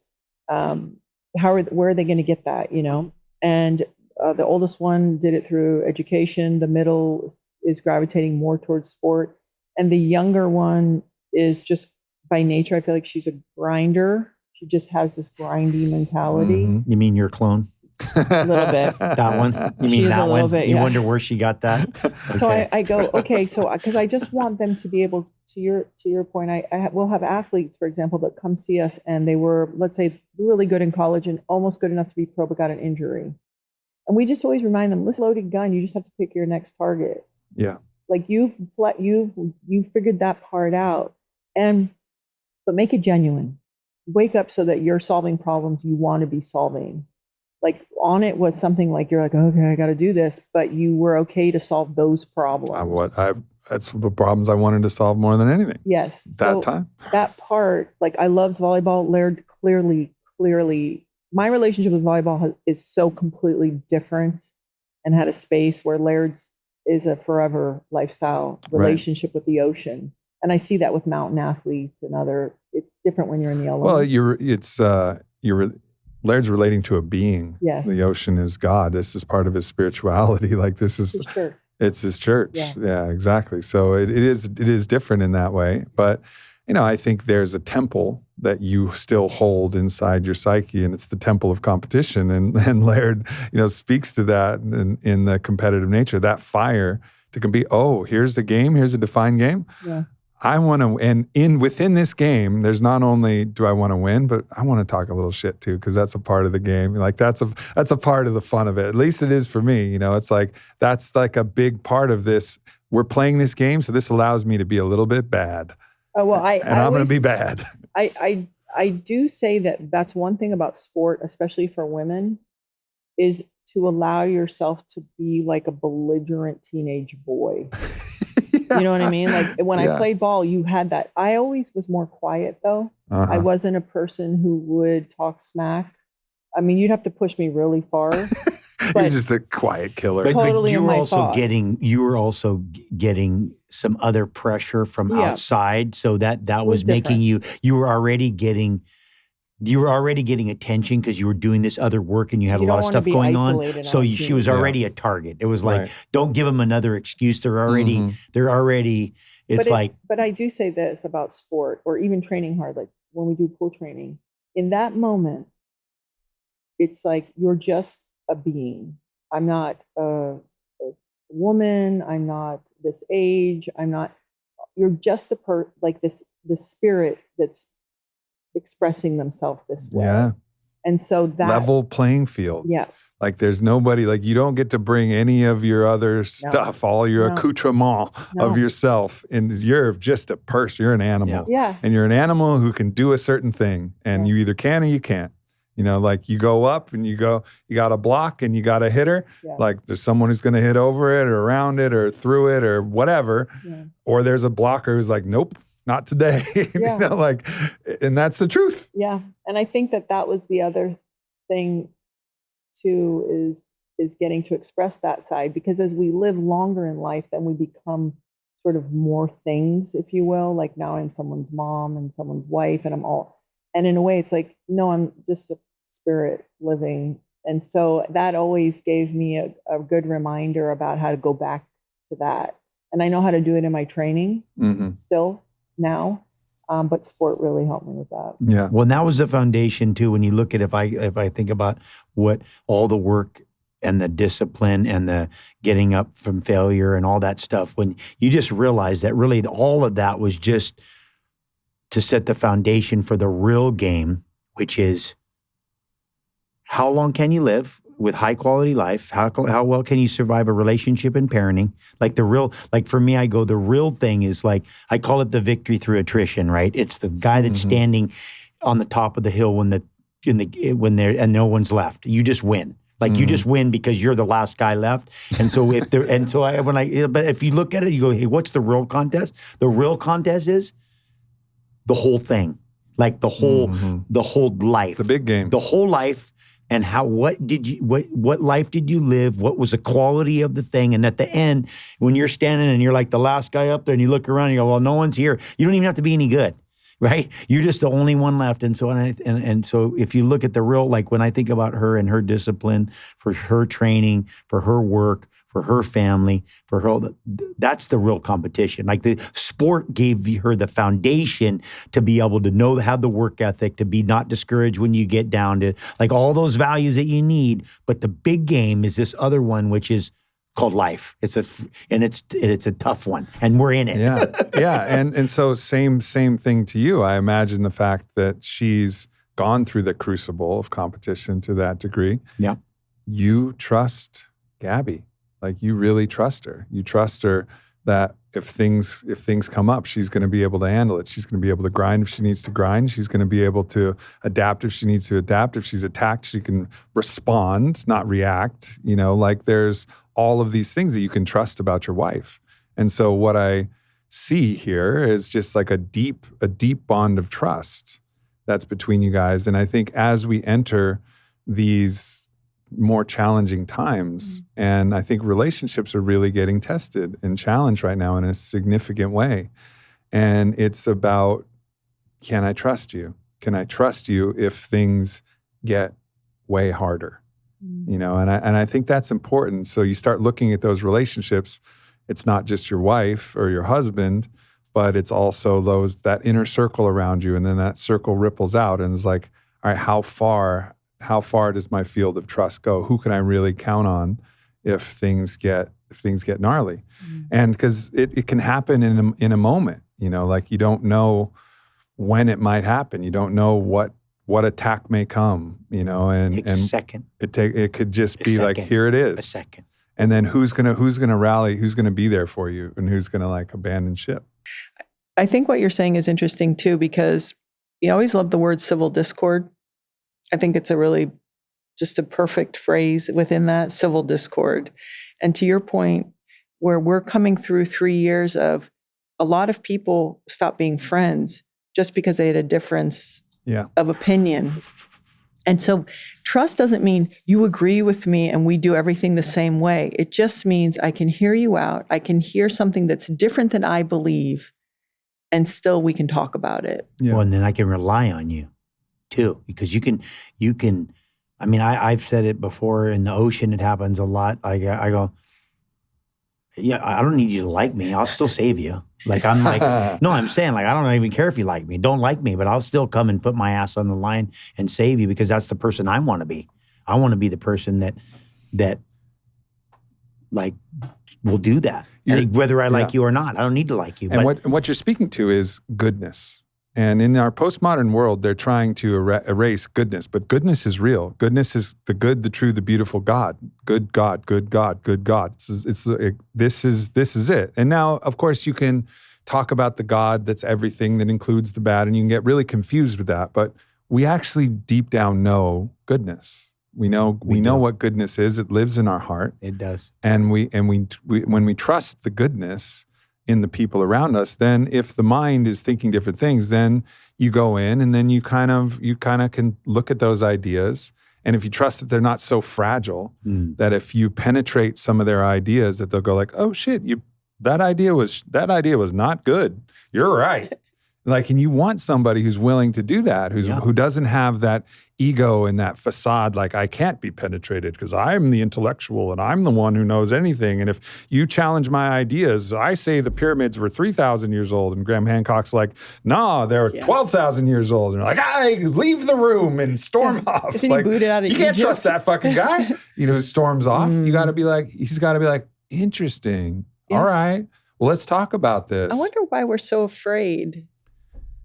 S1: where are they going to get that, and the oldest one did it through education. The middle is gravitating more towards sport. And the younger one is just by nature, I feel like she's a grinder. She just has this grindy mentality.
S2: You mean your clone?
S1: A little bit.
S2: That one? You
S1: She
S2: mean
S1: is
S2: that
S1: a little
S2: one?
S1: bit,
S2: You
S1: yeah.
S2: wonder where she got that?
S1: So
S2: Okay.
S1: I go, okay, so because I just want them to be able to your point, we'll have athletes, for example, that come see us and they were, let's say, really good in college and almost good enough to be pro, but got an injury. And we just always remind them, this loaded gun, you just have to pick your next target.
S3: Yeah.
S1: Like you've figured that part out, but make it genuine. Wake up so that you're solving problems you want to be solving. Like on it was something like you're like, okay, I got to do this, but you were okay to solve those problems.
S3: That's the problems I wanted to solve more than anything.
S1: Yes.
S3: That time.
S1: That part, like I loved volleyball. Laird clearly, my relationship with volleyball is so completely different and had a space where Laird's is a forever lifestyle relationship with the ocean. And I see that with mountain athletes and it's different when you're in the elements.
S3: Well, Laird's relating to a being.
S1: Yes.
S3: The ocean is God. This is part of his spirituality. Like this is, it's his church. Yeah, exactly. So it is different in that way. But, I think there's a temple that you still hold inside your psyche, and it's the temple of competition. And Laird, speaks to that in the competitive nature, that fire to compete. Oh, here's a game. Here's a defined game.
S1: Yeah.
S3: I want to, and within this game, there's not only do I want to win, but I want to talk a little shit too, because that's a part of the game. Like that's a part of the fun of it. At least it is for me. It's like that's like a big part of this. We're playing this game, so this allows me to be a little bit bad.
S1: Oh well,
S3: I'm going to be bad.
S1: I do say that's one thing about sport, especially for women, is to allow yourself to be like a belligerent teenage boy. You know what I mean? Like when I played ball, you had that. I always was more quiet though. I wasn't a person who would talk smack. I mean, you'd have to push me really far.
S3: You're just a quiet killer.
S1: Totally
S2: you
S1: in
S2: were
S1: my
S2: also
S1: thoughts.
S2: you were also getting some other pressure from outside, so that was making you were already getting attention because you were doing this other work and you had a lot of stuff going on. So she was already a target. It was like, don't give them another excuse. They're already,
S1: But I do say this about sport or even training hard, like when we do pool training. In that moment, it's like you're just a being. I'm not a woman. I'm not this age. You're just the spirit that's expressing themselves this way. Yeah. And so that
S3: level playing field.
S1: Yeah.
S3: Like there's nobody, like you don't get to bring any of your other stuff, all your accoutrement of yourself. And you're just a person. You're an animal.
S1: Yeah.
S3: And you're an animal who can do a certain thing. And you either can or you can't. Like you go up and you got a block and you got a hitter. Yeah. Like there's someone who's going to hit over it or around it or through it or whatever. Yeah. Or there's a blocker who's like, nope, not today. Yeah. And that's the truth.
S1: Yeah. And I think that was the other thing too, is getting to express that side, because as we live longer in life, then we become sort of more things, if you will. Like now I'm someone's mom and someone's wife and in a way it's like, no, I'm just a spirit living. And so that always gave me a good reminder about how to go back to that. And I know how to do it in my training still now. But sport really helped me with that.
S2: Yeah. Well, and that was the foundation too. When you look at, if I think about what all the work and the discipline and the getting up from failure and all that stuff, when you just realize that really all of that was just to set the foundation for the real game, which is how long can you live with high quality life? How well can you survive a relationship and parenting? Like for me, I go, the real thing is like, I call it the victory through attrition, right? It's the guy that's standing on the top of the hill when no one's left. You just win. Like you just win because you're the last guy left. And so but if you look at it, you go, hey, what's the real contest? The real contest is the whole thing. Like the whole life.
S3: The big game.
S2: The whole life. And what life did you live? What was the quality of the thing? And at the end, when you're standing and you're like the last guy up there and you look around and you go, well, no one's here. You don't even have to be any good. right? You're just the only one left. And so, and so if you look at the real, like when I think about her and her discipline, for her training, for her work, for her family, for her, that's the real competition. Like the sport gave her the foundation to be able to have the work ethic, to be not discouraged when you get down to like all those values that you need. But the big game is this other one, which is called life. It's a tough one, and we're in it.
S3: Yeah. And so same thing to you. I imagine the fact that she's gone through the crucible of competition to that degree.
S2: Yeah.
S3: You trust Gabby. Like you really trust her. You trust her that if things come up, she's going to be able to handle it. She's going to be able to grind if she needs to grind. She's going to be able to adapt if she needs to adapt. If she's attacked, she can respond, not react. Like there's all of these things that you can trust about your wife. And so what I see here is just like a deep bond of trust that's between you guys. And I think as we enter these more challenging times, and I think relationships are really getting tested and challenged right now in a significant way. And it's about, can I trust you? Can I trust you if things get way harder? And I think that's important. So you start looking at those relationships. It's not just your wife or your husband, but it's also that inner circle around you. And then that circle ripples out and it's like, all right, how far does my field of trust go? Who can I really count on if things get gnarly? And because it can happen in a moment, like you don't know when it might happen. You don't know what attack may come, and
S2: a second.
S3: It could just be like, here it is.
S2: A second.
S3: And then who's gonna rally? Who's gonna be there for you? And who's gonna like abandon ship?
S1: I think what you're saying is interesting too, because you always love the word civil discord. I think it's just a perfect phrase within that, civil discord. And to your point, where we're coming through 3 years of a lot of people stop being friends just because they had a difference of opinion. And so trust doesn't mean you agree with me and we do everything the same way. It just means I can hear you out. I can hear something that's different than I believe, and still we can talk about it.
S2: Yeah. Well, and then I can rely on you too, because you can, I mean, I've said it before in the ocean, it happens a lot. I go, yeah, I don't need you to like me. I'll still save you. Like, I'm like, no, I'm saying like, I don't even care if you like me. Don't like me, but I'll still come and put my ass on the line and save you because that's the person I want to be. I want to be the person that like will do that. Whether I like you or not, I don't need to like you.
S3: And what you're speaking to is goodness. And in our postmodern world, they're trying to erase goodness, but goodness is real. Goodness is the good, the true, the beautiful God. Good God, good God, good God. This is it. And now, of course, you can talk about the God that's everything, that includes the bad, and you can get really confused with that. But we actually deep down know goodness. We know what goodness is. It lives in our heart.
S2: It does.
S3: And we when we trust the goodness in the people around us, then if the mind is thinking different things, then you go in and then you kind of can look at those ideas. And if you trust that they're not so fragile, that if you penetrate some of their ideas, that they'll go like, oh shit, that idea was not good. You're right. Like, and you want somebody who's willing to do that, who doesn't have that ego and that facade, like, I can't be penetrated because I'm the intellectual and I'm the one who knows anything. And if you challenge my ideas, I say the pyramids were 3,000 years old. And Graham Hancock's like, nah, they're 12,000 years old. And you're like, leave the room and storm off.
S1: Isn't
S3: like,
S1: he booted out of
S3: you can't
S1: Egypt?
S3: trust that fucking guy. Storms off. He's got to be like, interesting.
S1: Yeah.
S3: All right. Well, let's talk about this.
S1: I wonder why we're so afraid.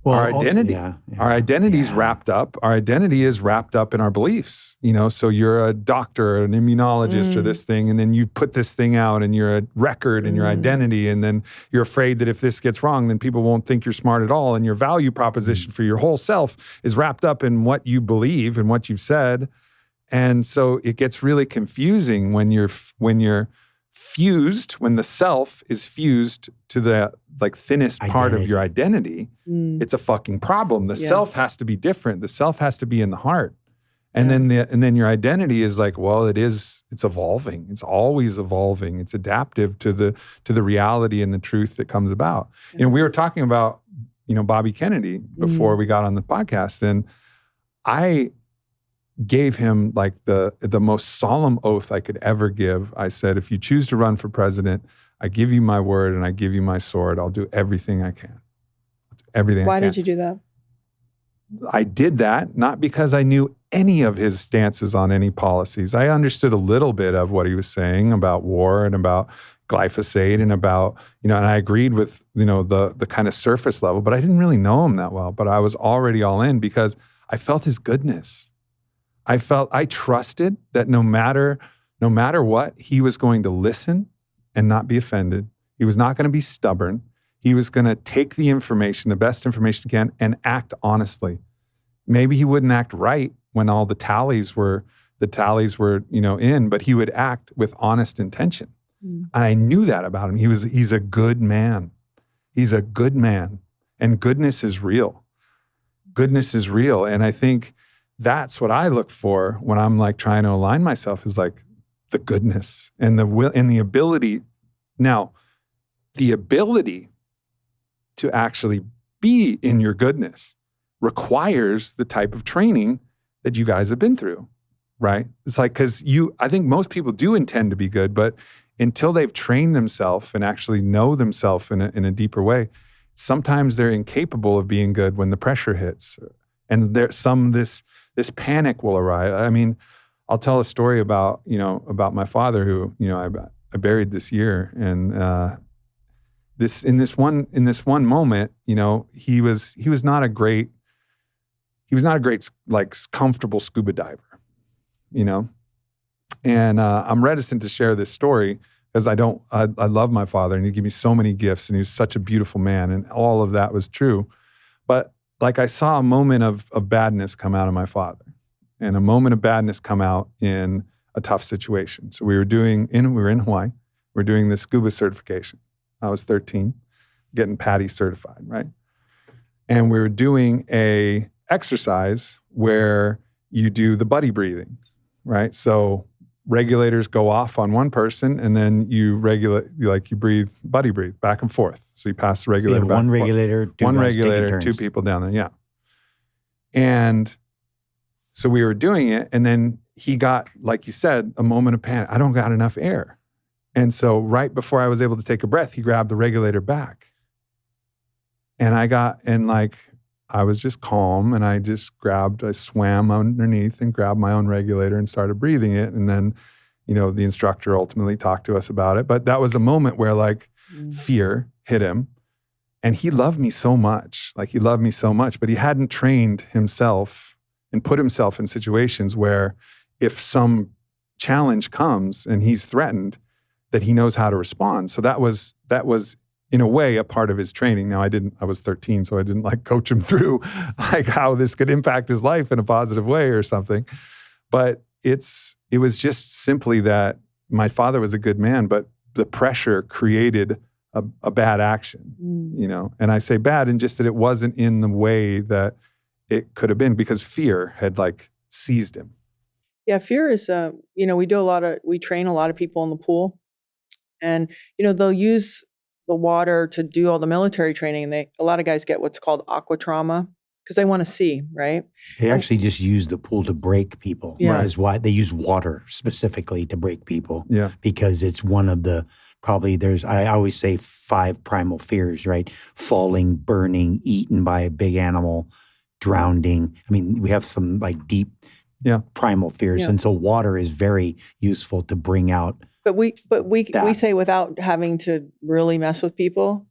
S3: Well, our identity is wrapped up. Our identity is wrapped up in our beliefs. So you're a doctor, an immunologist, or this thing, and then you put this thing out, and you're a record and your identity, and then you're afraid that if this gets wrong, then people won't think you're smart at all. And your value proposition for your whole self is wrapped up in what you believe and what you've said, and so it gets really confusing when you're fused, when the self is fused to the thinnest part of your identity. It's a fucking problem. The self has to be different. The self has to be in the heart. And then your identity is like, well, it's evolving. It's always evolving. It's adaptive to the reality and the truth that comes about. We were talking about Bobby Kennedy before we got on the podcast. And I gave him like the most solemn oath I could ever give. I said, if you choose to run for president, I give you my word and I give you my sword. I'll do everything I can.
S1: Why did you do that?
S3: I did that not because I knew any of his stances on any policies. I understood a little bit of what he was saying about war and about glyphosate and about, and I agreed with, the kind of surface level, but I didn't really know him that well. But I was already all in because I felt his goodness. I trusted that no matter what, he was going to listen and not be offended. He was not going to be stubborn. He was going to take the information, the best information he can, and act honestly. Maybe he wouldn't act right when all the tallies were, in, but he would act with honest intention. And I knew that about him. He's a good man. He's a good man. And goodness is real. Goodness is real. And I think that's what I look for when I'm like trying to align myself, is like the goodness and the will and the ability. Now, the ability to actually be in your goodness requires the type of training that you guys have been through, right? It's like, I think most people do intend to be good, but until they've trained themselves and actually know themselves in a deeper way, sometimes they're incapable of being good when the pressure hits. And this panic will arise. I mean, I'll tell a story about my father who, I buried this year. And in this one moment, he was not a great like comfortable scuba diver, And I'm reticent to share this story because I love my father and he gave me so many gifts and he was such a beautiful man and all of that was true. But like I saw a moment of badness come out of my father and a moment of badness come out in a tough situation. So we were in Hawaii. We're doing this scuba certification. I was 13, getting PADI certified, right? And we were doing a exercise where you do the buddy breathing, right? So regulators go off on one person and then you breathe, buddy breathe back and forth. So you pass the regulator back
S2: one regulator,
S3: two people down there, yeah. And so we were doing it and then he got, like you said, a moment of panic. I don't got enough air. And so right before I was able to take a breath, he grabbed the regulator back. And I was just calm and I swam underneath and grabbed my own regulator and started breathing it. And then, the instructor ultimately talked to us about it. But that was a moment where fear hit him and he loved me so much. But he hadn't trained himself and put himself in situations where if some challenge comes and he's threatened, that he knows how to respond. So that was in a way a part of his training. Now I was 13, so I didn't coach him through how this could impact his life in a positive way or something. But it was just simply that my father was a good man, but the pressure created a bad action, and I say bad in just that it wasn't in the way that it could have been because fear had seized him.
S1: Yeah. Fear is, we train a lot of people in the pool and, they'll use the water to do all the military training. And a lot of guys get what's called aqua trauma because they want to see, right?
S2: They actually just use the pool to break people.
S1: Yeah.
S2: Whereas they use water specifically to break people.
S3: Yeah.
S2: Because it's one of the, I always say 5 primal fears, right? Falling, burning, eaten by a big animal, drowning. I mean, we have some deep primal fears.
S1: Yeah.
S2: And so water is very useful to bring out.
S1: But we say without having to really mess with people,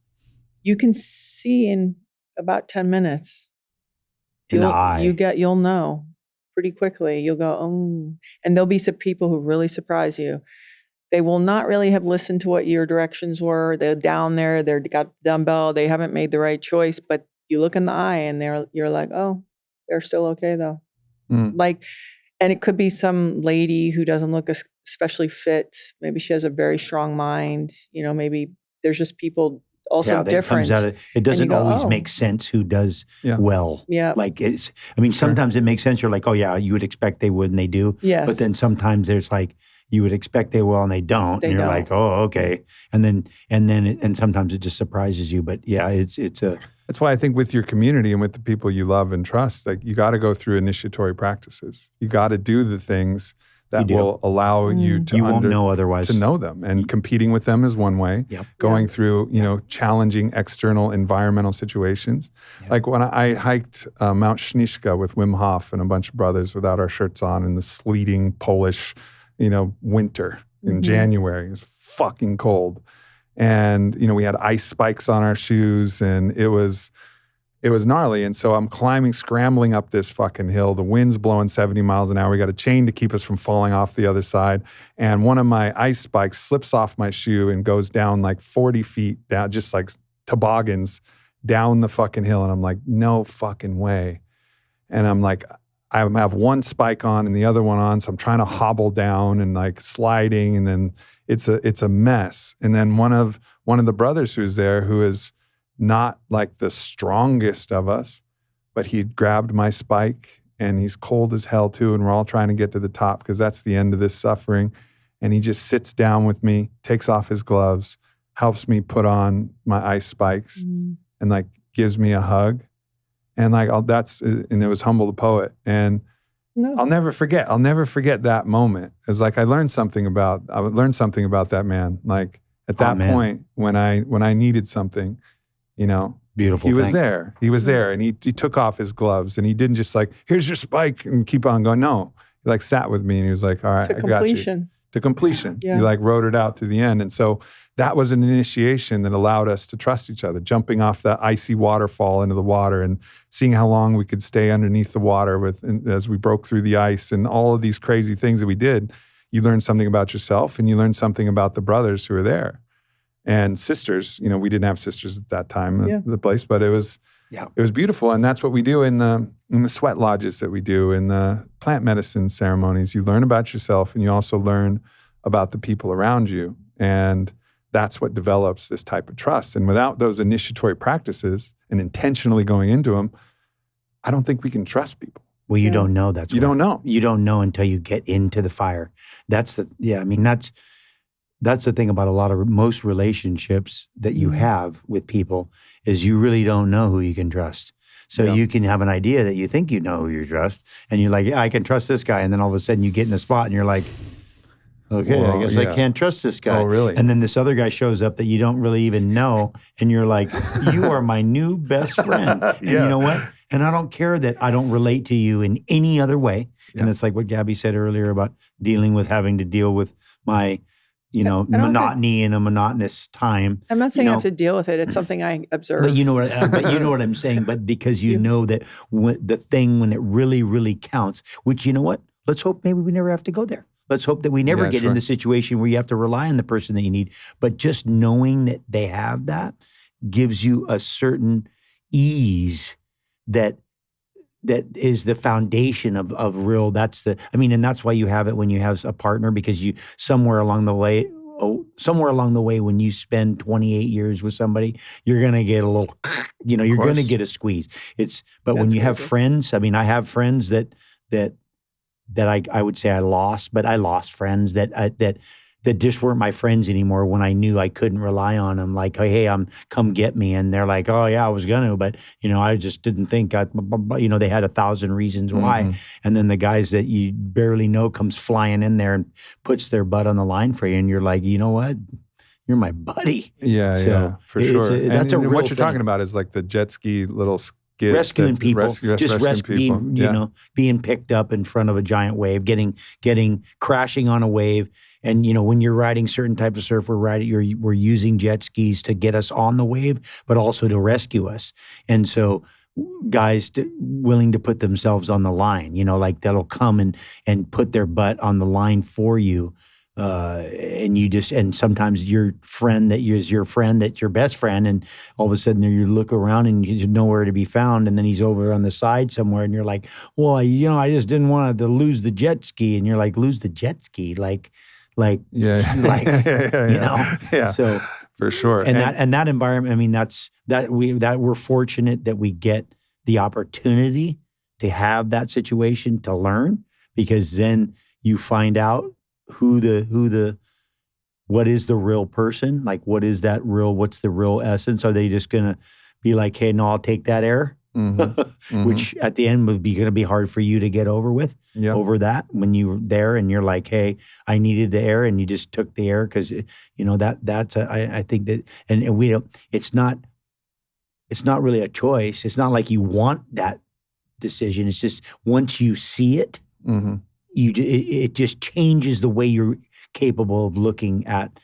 S1: you can see in about 10 minutes.
S2: In the eye.
S1: You'll know pretty quickly. You'll go, oh, and there'll be some people who really surprise you. They will not really have listened to what your directions were. They're down there. They've got the dumbbell. They haven't made the right choice. But you look in the eye, and you're like, oh, they're still okay though. And it could be some lady who doesn't look especially fit. Maybe she has a very strong mind. Maybe there's just people also different.
S2: It doesn't always make sense who does well.
S1: Yeah.
S2: Sometimes it makes sense. You're like, oh yeah, you would expect they would and they do.
S1: Yes.
S2: But then sometimes there's you would expect they will and they don't.
S1: They
S2: and you're
S1: don't.
S2: like, oh, okay. And sometimes it just surprises you. But yeah,
S3: That's why I think with your community and with the people you love and trust, like you got to go through initiatory practices. You got to do the things that will allow you to
S2: won't know otherwise.
S3: To know them. And competing with them is one way.
S2: Yep.
S3: Going through, challenging external environmental situations. Yep. Like when I hiked Mount Śnieżka with Wim Hof and a bunch of brothers without our shirts on in the sleeting Polish, winter in January. It was fucking cold. And, we had ice spikes on our shoes and it was gnarly. And so I'm scrambling up this fucking hill. The wind's blowing 70 miles an hour. We got a chain to keep us from falling off the other side. And one of my ice spikes slips off my shoe and goes down like 40 feet down, just like toboggans down the fucking hill. And I'm like, no fucking way. And I'm like, I have one spike on and the other one on. So I'm trying to hobble down and like sliding. And then it's a mess. And then one of the brothers who's there, who is not like the strongest of us, but he grabbed my spike and he's cold as hell too. And we're all trying to get to the top because that's the end of this suffering. And he just sits down with me, takes off his gloves, helps me put on my ice spikes and like gives me a hug. And like, and it was Humble the Poet. And I'll never forget that moment. It's like, I learned something about that man. Like at that point when I needed something,
S2: beautiful.
S3: He was there. He was there, and he took off his gloves, and he didn't just like, here's your spike, and keep on going. No, he like sat with me, and he was like, all right, I got you. To completion. Yeah. He like rode it out to the end, and so that was an initiation that allowed us to trust each other. Jumping off that icy waterfall into the water, and seeing how long we could stay underneath the water as we broke through the ice, and all of these crazy things that we did. You learned something about yourself, and you learned something about the brothers who were there. And sisters, we didn't have sisters at that time, the place, but it was beautiful. And that's what we do in the sweat lodges that we do, in the plant medicine ceremonies. You learn about yourself and you also learn about the people around you. And that's what develops this type of trust. And without those initiatory practices and intentionally going into them, I don't think we can trust people.
S2: Well, you don't know.
S3: Don't know.
S2: You don't know until you get into the fire. That's the thing about most relationships that you have with people is you really don't know who you can trust. So you can have an idea that you think you know who you trust, and you're like, yeah, I can trust this guy. And then all of a sudden you get in a spot and you're like, okay, I guess I can't trust this guy.
S3: Oh, really?
S2: And then this other guy shows up that you don't really even know, and you're like, you are my new best friend. And you know what? And I don't care that I don't relate to you in any other way. Yeah. And it's like what Gabby said earlier about having to deal with my monotony in a monotonous time.
S1: I'm not saying I have to deal with it. It's something I observe.
S2: But you know what I'm saying. But because you know that when it really, really counts, which you know what? Let's hope maybe we never have to go there. Let's hope that we never get in the situation where you have to rely on the person that you need. But just knowing that they have that gives you a certain ease that is the foundation of real. And that's why you have it when you have a partner, because you somewhere along the way when you spend 28 years with somebody, you're going to get a little, you're going to get a squeeze. But when you have friends, I have friends that I would say I lost, but I lost friends that just weren't my friends anymore when I knew I couldn't rely on them. Like, hey, come get me. And they're like, oh yeah, I was going to, but I just didn't think, they had 1,000 reasons why. And then the guys that you barely know comes flying in there and puts their butt on the line for you. And you're like, you know what? You're my buddy.
S3: Yeah, for sure.
S2: That's a real
S3: what you're
S2: thing.
S3: talking about is like the jet ski little
S2: rescuing people,
S3: rescuing people.
S2: Being picked up in front of a giant wave, getting crashing on a wave. And when you're riding certain types of surf, we're using jet skis to get us on the wave, but also to rescue us. And so guys willing to put themselves on the line, like that'll come and put their butt on the line for you. And sometimes your friend that's your best friend, and all of a sudden you look around and he's nowhere to be found, and then he's over on the side somewhere, and you're like, well, I just didn't want to lose the jet ski, and you're like, lose the jet ski, So
S3: for sure,
S2: and that environment, we're fortunate that we get the opportunity to have that situation to learn, because then you find out what is the real person? Like, what's the real essence? Are they just going to be like, hey, no, I'll take that error? Which at the end would be going to be hard for you to get over over that when you were there and you're like, hey, I needed the error and you just took the error because, I think that, and we don't, it's not really a choice. It's not like you want that decision. It's just once you see it, it just changes the way you're capable of looking at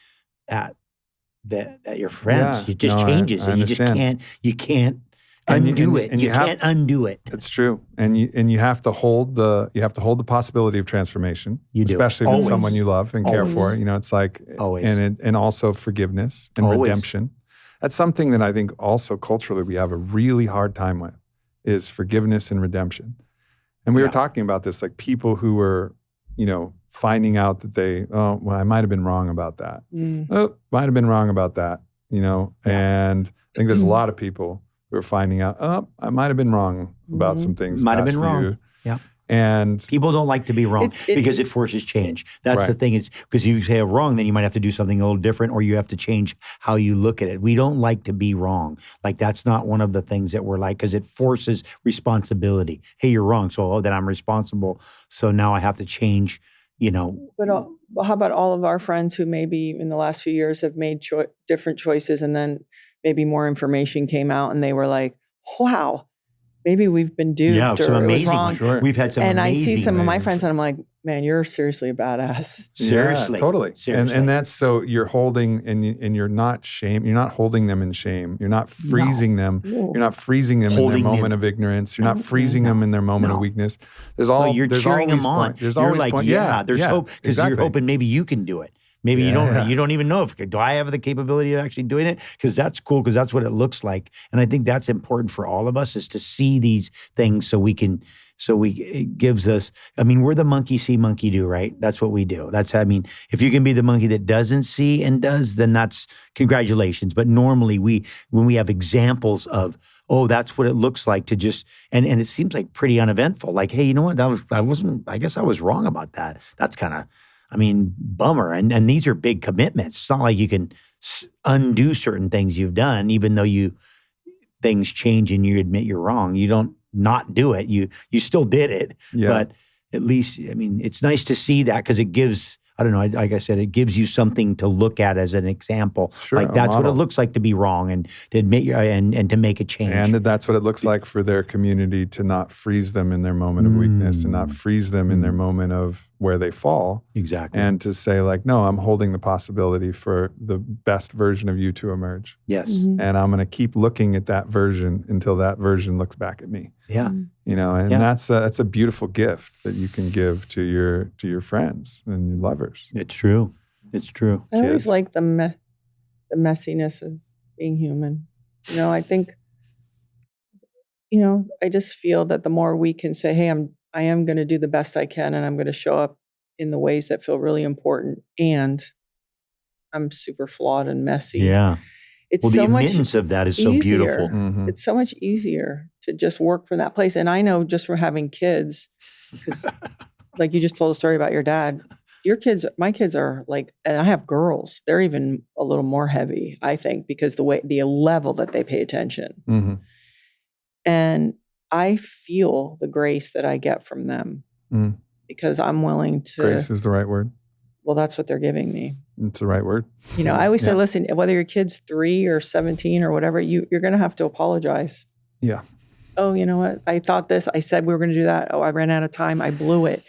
S2: your friends. It just changes it. You can't undo it. You can't undo it.
S3: It's true. And you have to hold the possibility of transformation.
S2: You do.
S3: Especially with someone you love and care for. It's like
S2: always.
S3: And also forgiveness and redemption. That's something that I think also culturally we have a really hard time with is forgiveness and redemption. And we were talking about this, like people who were, finding out that I might have been wrong about that. Might have been wrong about that, and I think there's a lot of people who are finding out, I might have been wrong about some things.
S2: Might have been wrong. Yeah.
S3: And
S2: people don't like to be wrong because it forces change. That's the thing. It's because you say wrong, then you might have to do something a little different or you have to change how you look at it. We don't like to be wrong. Like that's not one of the things that we're like because it forces responsibility. Hey, you're wrong. So then I'm responsible. So now I have to change,
S1: But how about all of our friends who maybe in the last few years have made different choices and then maybe more information came out and they were like, wow, maybe we've been duped or
S2: some amazing,
S1: it was wrong.
S3: Sure.
S2: We've had some
S1: and
S2: amazing.
S1: I see some of my friends and I'm like, man, you're seriously a badass.
S2: Seriously.
S3: Yeah, totally.
S2: Seriously.
S3: And that's so you're holding and you're not shame. You're not holding them in shame. You're not freezing them.
S1: No.
S3: You're not freezing them in their moment of ignorance. You're not freezing them in their moment of weakness.
S2: You're cheering them on.
S3: There's
S2: you're
S3: always
S2: like,
S3: point.
S2: There's hope because you're hoping maybe you can do it. Maybe you don't even know do I have the capability of actually doing it? Because that's cool because that's what it looks like. And I think that's important for all of us is to see these things it gives us, we're the monkey see, monkey do, right? That's what we do. If you can be the monkey that doesn't see and does, then that's congratulations. But normally when we have examples of, that's what it looks like to just, and it seems like pretty uneventful. Like, hey, you know what? I guess I was wrong about that. That's kind of, bummer. And these are big commitments. It's not like you can undo certain things you've done, even though things change and you admit you're wrong. You don't not do it. You still did it. Yeah. But at least, it's nice to see that because it gives, I don't know, like I said, it gives you something to look at as an example.
S3: Sure,
S2: like that's what it looks like to be wrong and to admit and to make a change.
S3: And that's what it looks like for their community to not freeze them in their moment of weakness and not freeze them in their moment of where they fall.
S2: Exactly.
S3: And to say like, no, I'm holding the possibility for the best version of you to emerge.
S2: Yes.
S1: Mm-hmm.
S3: And I'm going to keep looking at that version until that version looks back at me.
S2: Yeah.
S3: That's a beautiful gift that you can give to your friends and your lovers.
S2: It's true. It's true.
S1: I always like the messiness of being human. I think, I just feel that the more we can say, hey, I am going to do the best I can and I'm going to show up in the ways that feel really important and I'm super flawed and messy.
S2: Yeah.
S1: It's
S2: the
S1: so much
S2: admittance of that is so
S1: easier.
S2: beautiful.
S3: Mm-hmm.
S1: It's so much easier to just work from that place. And I know just from having kids, because like you just told a story about your dad, my kids are like, and I have girls, they're even a little more heavy, I think, because the level that they pay attention.
S3: Mm-hmm.
S1: And I feel the grace that I get from them because I'm willing to.
S3: Grace is the right word.
S1: Well, that's what they're giving me.
S3: It's the right word.
S1: I always say, listen, whether your kid's 3 or 17 or whatever, you're going to have to apologize.
S3: Yeah.
S1: Oh, you know what? I thought this. I said we were going to do that. Oh, I ran out of time. I blew it.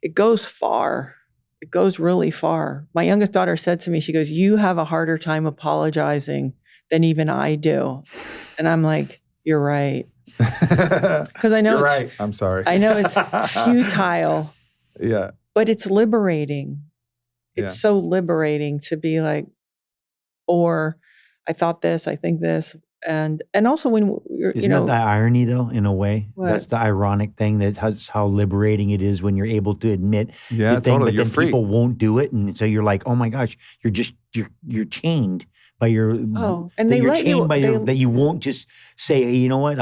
S1: It goes far. It goes really far. My youngest daughter said to me, she goes, you have a harder time apologizing than even I do. And I'm like, you're right. Because I know
S3: you're right. I'm sorry.
S1: I know it's futile.
S3: Yeah.
S1: But it's liberating. It's so liberating to be like, or I thought this, I think this. And also when you're,
S2: Isn't that the irony though, in a way?
S1: What?
S2: That's the ironic thing. That's how liberating it is when you're able to admit the thing,
S3: totally.
S2: but
S3: You're
S2: then
S3: free.
S2: people won't do it. And so you're like, oh my gosh, you're chained by your,
S1: and they let you,
S2: that you won't just say, hey, you know what?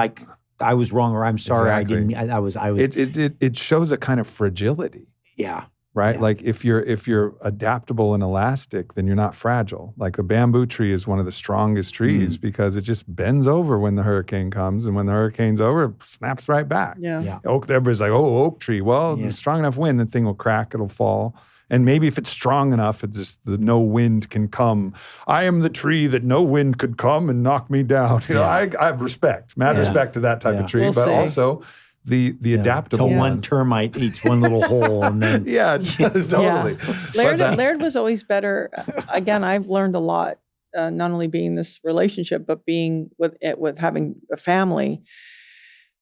S2: I was wrong or I'm sorry.
S3: Exactly.
S2: I didn't, I was.
S3: It shows a kind of fragility.
S2: Yeah.
S3: right?
S2: Yeah.
S3: Like if you're adaptable and elastic, then you're not fragile. Like the bamboo tree is one of the strongest trees because it just bends over when the hurricane comes, and when the hurricane's over, it snaps right back.
S1: Yeah.
S3: Oak, everybody's like, oh, oak tree. Well, there's strong enough wind, the thing will crack, it'll fall. And maybe if it's strong enough, it just no wind can come. I am the tree that no wind could come and knock me down. You know, I have respect, mad respect to that type of tree, but also the adaptable
S2: Till one
S3: ones.
S2: termite eats one little hole, and then
S3: Totally.
S1: Laird was always better. Again, I've learned a lot, not only being in this relationship, but being with having a family,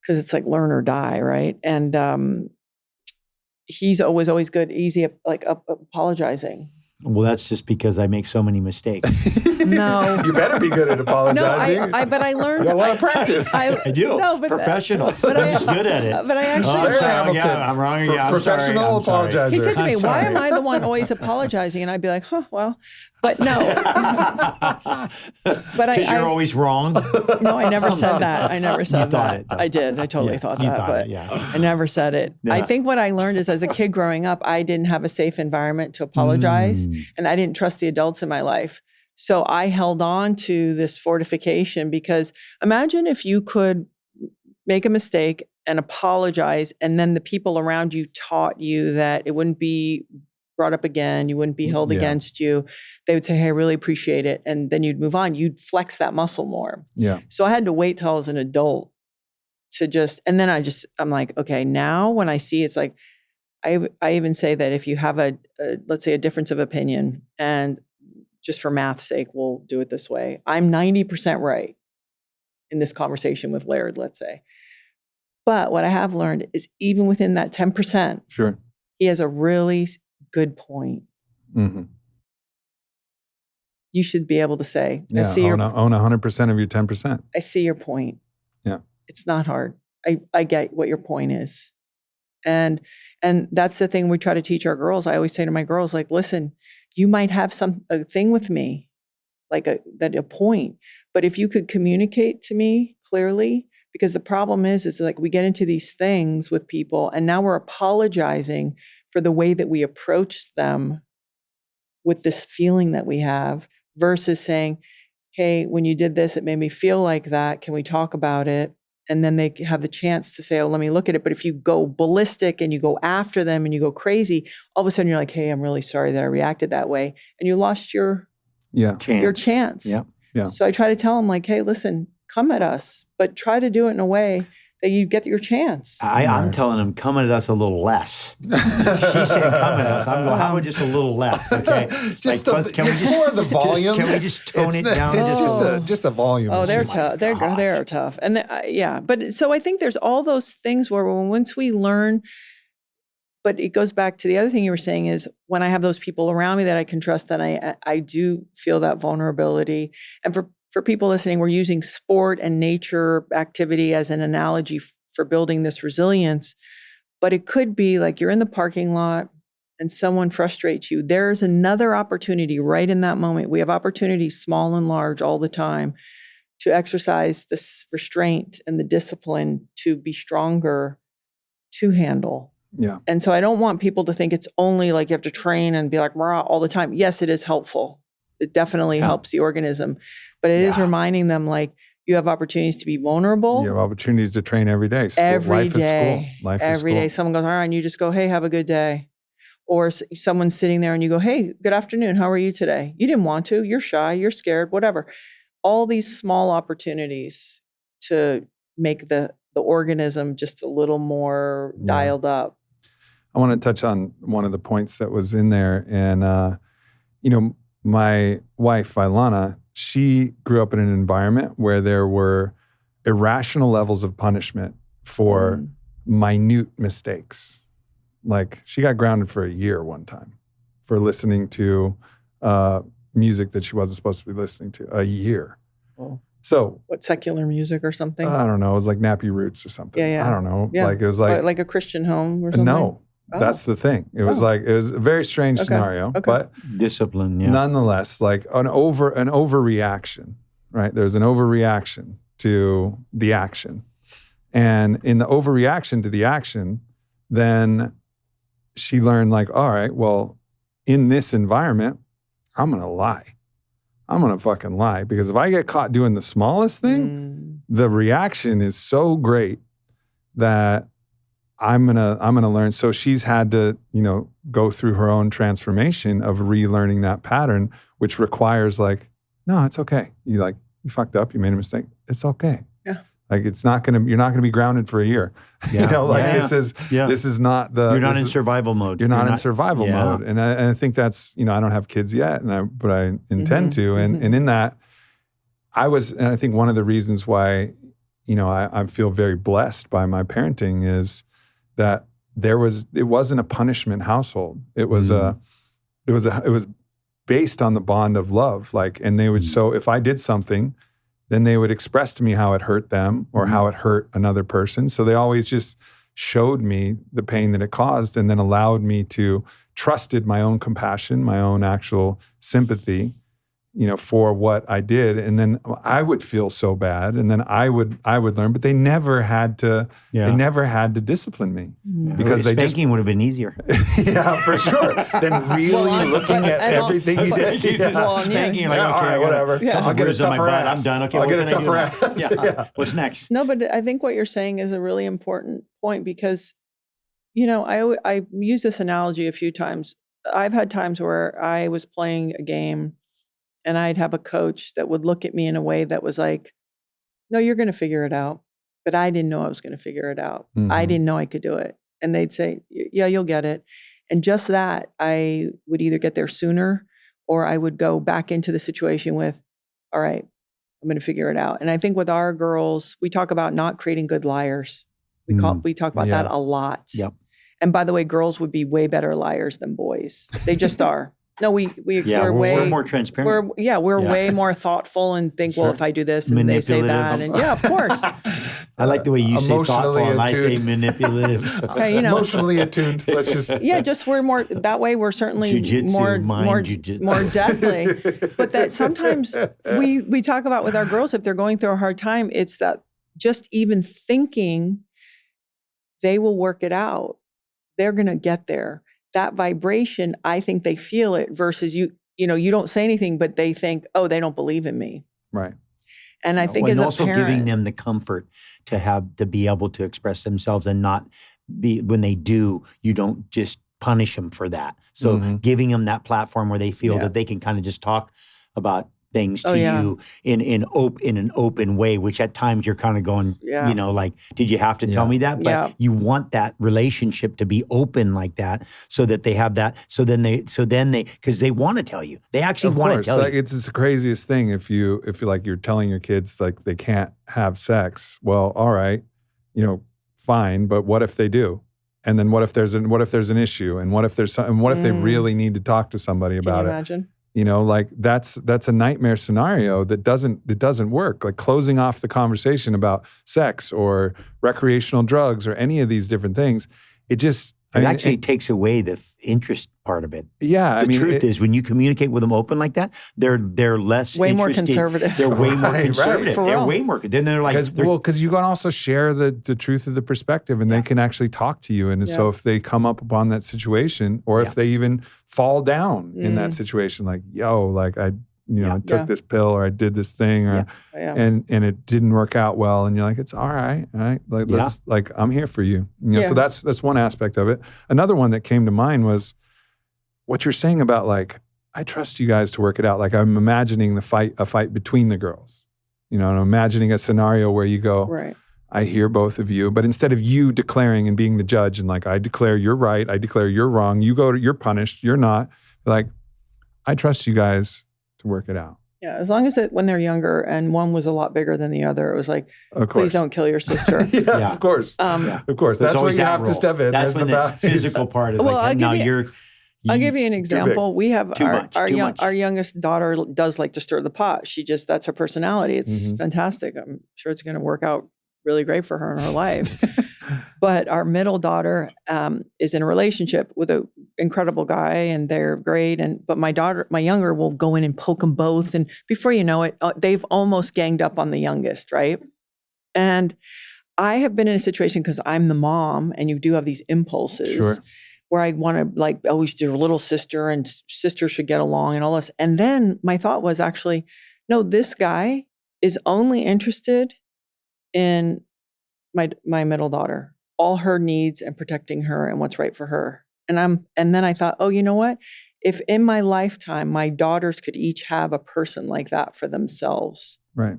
S1: because it's like learn or die, right? And he's always good, easy, like apologizing.
S2: well, that's just because I make so many mistakes.
S1: No.
S3: You better be good at apologizing.
S1: No, but I learned.
S3: You got a lot of practice.
S2: I do.
S1: No, but
S2: professional. I'm just good at it.
S1: But I actually.
S2: I'm
S3: Laird
S2: sorry,
S3: Hamilton,
S2: I'm wrong. I'm sorry.
S3: professional
S2: I'm sorry.
S3: apologizer.
S1: He said to me,
S2: I'm
S1: "Why
S2: sorry.
S1: am I the one always apologizing?" And I'd be like, "Huh, well," but no. But
S2: Because you're always wrong.
S1: no, I never said that. I never said
S2: thought
S1: that.
S2: it, though.
S1: I did. I totally thought
S2: you
S1: that,
S2: thought
S1: but
S2: it, yeah.
S1: I never said it.
S2: Yeah.
S1: I think what I learned is, as a kid growing up, I didn't have a safe environment to apologize, and I didn't trust the adults in my life. So I held on to this fortification, because imagine if you could make a mistake and apologize, and then the people around you taught you that it wouldn't be brought up again, you wouldn't be held against you. They would say, "Hey, I really appreciate it." And then you'd move on. You'd flex that muscle more.
S3: Yeah.
S1: So I had to wait till I was an adult to and then I'm like, okay, now when I see, it's like, I even say that if you have let's say a difference of opinion, and just for math's sake, we'll do it this way. I'm 90% right in this conversation with Laird, let's say. But what I have learned is, even within that 10%,
S3: Sure.
S1: he has a really good point.
S3: Mm-hmm.
S1: You should be able to say,
S3: Yeah, own 100% of your 10%.
S1: I see your point.
S3: Yeah.
S1: It's not hard. I get what your point is. And that's the thing we try to teach our girls. I always say to my girls, like, listen, you might have a thing with me, like a point, but if you could communicate to me clearly, because the problem is like we get into these things with people, and now we're apologizing for the way that we approach them with this feeling that we have, versus saying, "Hey, when you did this, it made me feel like that. Can we talk about it?" And then they have the chance to say, "Oh, let me look at it." But if you go ballistic and you go after them and you go crazy, all of a sudden you're like, "Hey, I'm really sorry that I reacted that way." And you lost your chance.
S2: Yeah.
S3: Yeah.
S1: So I try to tell them, like, "Hey, listen, come at us, but try to do it in a way that you get your chance."
S2: I'm telling them, come at us a little less. She's saying, come at us. I'm going, how about just a little less, okay?
S3: Just
S2: can
S3: more of the volume.
S2: Can we just tone it down?
S3: It's just a volume.
S1: Oh, they're
S3: issue.
S1: tough. They're tough. And yeah, but so I think there's all those things where once we learn, but it goes back to the other thing you were saying, is when I have those people around me that I can trust, then I do feel that vulnerability. And for people listening, we're using sport and nature activity as an analogy for building this resilience. But it could be like you're in the parking lot and someone frustrates you. There's another opportunity right in that moment. We have opportunities, small and large, all the time, to exercise this restraint and the discipline to be stronger, to handle.
S3: Yeah.
S1: And so I don't want people to think it's only like you have to train and be like, rah, all the time. Yes, it is helpful. It definitely helps the organism. But it is reminding them, like, you have opportunities to be vulnerable.
S3: You have opportunities to train every day. Life is school. Life is
S1: Every
S3: school.
S1: day. Someone goes, all right, and you just go, hey, have a good day. Or someone's sitting there and you go, hey, good afternoon. How are you today? You didn't want to. You're shy. You're scared, whatever. All these small opportunities to make the organism just a little more dialed up.
S3: I want to touch on one of the points that was in there. And, my wife, Ilana, she grew up in an environment where there were irrational levels of punishment for minute mistakes. Like, she got grounded for a year one time for listening to music that she wasn't supposed to be listening to. A year.
S1: Oh.
S3: So,
S1: what, secular music or something?
S3: I don't know. It was like Nappy Roots or something.
S1: Yeah.
S3: I don't know.
S1: Yeah.
S3: Like, it was like
S1: a Christian home or something?
S3: No.
S1: Oh.
S3: That's the thing. It was like, it was a very strange scenario, but
S2: discipline,
S3: nonetheless, like an overreaction, right? There's an overreaction to the action. And in the overreaction to the action, then she learned like, all right, well, in this environment, I'm going to lie. I'm going to fucking lie, because if I get caught doing the smallest thing, the reaction is so great that I'm going to learn. So she's had to, go through her own transformation of relearning that pattern, which requires like, no, it's okay. You fucked up, you made a mistake. It's okay.
S1: Yeah.
S3: Like you're not going to be grounded for a year.
S2: Yeah.
S3: This is not the.
S2: You're not in survival mode.
S3: You're not in survival mode. And I think that's, I don't have kids yet, but I intend to. And in that, and I think one of the reasons why, I feel very blessed by my parenting is that it wasn't a punishment household. It was it was based on the bond of love. Like, and they would, so if I did something, then they would express to me how it hurt them or how it hurt another person. So they always just showed me the pain that it caused, and then allowed me to trusted my own compassion, my own actual sympathy, for what I did. And then I would feel so bad, and then I would learn, but they never had to, discipline me because
S2: spanking would have been easier.
S3: Yeah, for sure. Then really looking at everything you did.
S2: Spanking, like, okay,
S3: right, whatever.
S2: Yeah.
S3: I'll get a tougher ass.
S2: I'm done. Okay,
S3: I'll get a tougher ass.
S2: Yeah. What's next?
S1: No, but I think what you're saying is a really important point, because, I use this analogy a few times. I've had times where I was playing a game and I'd have a coach that would look at me in a way that was like, no, you're going to figure it out. But I didn't know I was going to figure it out. I didn't know I could do it. And they'd say, yeah, you'll get it. And just that, I would either get there sooner, or I would go back into the situation with, all right, I'm going to figure it out. And I think with our girls, we talk about not creating good liars. We talk about that a lot.
S2: Yep.
S1: And by the way, girls would be way better liars than boys. They just are. No, we're
S2: more transparent.
S1: We're way more thoughtful and think, well, if I do this and they say that, and of course.
S2: I like the way you say thoughtful and I say manipulative.
S1: Okay,
S3: emotionally attuned. Let's just
S1: we're more that way. We're certainly
S2: jiu-jitsu,
S1: more definitely. But that sometimes we talk about with our girls, if they're going through a hard time, it's that just even thinking they will work it out. They're going to get there. That vibration, I think they feel it, versus you don't say anything, but they think, oh, they don't believe in me.
S3: Right.
S1: And I think as a
S2: also
S1: parent,
S2: giving them the comfort to be able to express themselves and not be, when they do, you don't just punish them for that. So giving them that platform where they feel that they can kind of just talk about things to you in an open way, which at times you're kind of going, like, did you have to tell me that? But you want that relationship to be open like that, so that they have that. So then they, because they want to tell you, they actually want to tell you.
S3: It's the craziest thing if you're like, you're telling your kids like they can't have sex. Well, all right, fine, but what if they do? And then what if there's an issue? And what if they really need to talk to somebody about it?
S1: Imagine?
S3: Like that's a nightmare scenario that doesn't work. Like closing off the conversation about sex or recreational drugs or any of these different things. It actually
S2: takes away the interest part of it.
S3: Yeah,
S2: the truth is, when you communicate with them open like that, they're less
S1: way
S2: interested.
S1: More conservative.
S2: They're way more conservative.
S1: Right,
S2: they're way more. Then they're like,
S3: because you can also share the truth of the perspective, and they can actually talk to you. And so if they come up upon that situation, or if they even fall down in that situation, like, like I took this pill, or I did this thing, or and it didn't work out well, and you're like, it's all right, right? Like let's I'm here for you. So that's one aspect of it. Another one that came to mind was what you're saying about, like, I trust you guys to work it out. Like, I'm imagining a fight between the girls. And I'm imagining a scenario where you go,
S1: right,
S3: I hear both of you, but instead of you declaring and being the judge and like, I declare you're right, I declare you're wrong, you're punished, you're not. Like, I trust you guys to work it out.
S1: Yeah, as long as when they're younger and one was a lot bigger than the other, it was like, please don't kill your sister.
S3: Of course. Of course. That's where you have to step in.
S2: That's when the physical part is
S1: I'll give you an example. We have our youngest daughter does like to stir the pot. That's her personality. It's fantastic. I'm sure it's going to work out really great for her in her life. But our middle daughter is in a relationship with an incredible guy, and they're great. But my younger, will go in and poke them both, and before you know it, they've almost ganged up on the youngest, right? And I have been in a situation, because I'm the mom, and you do have these impulses.
S3: Sure.
S1: where I want to like always do a little sister and sisters should get along and all this. And then my thought was actually, no, this guy is only interested in my middle daughter, all her needs and protecting her and what's right for her. And then I thought, oh, you know what? If in my lifetime, my daughters could each have a person like that for themselves.
S3: Right.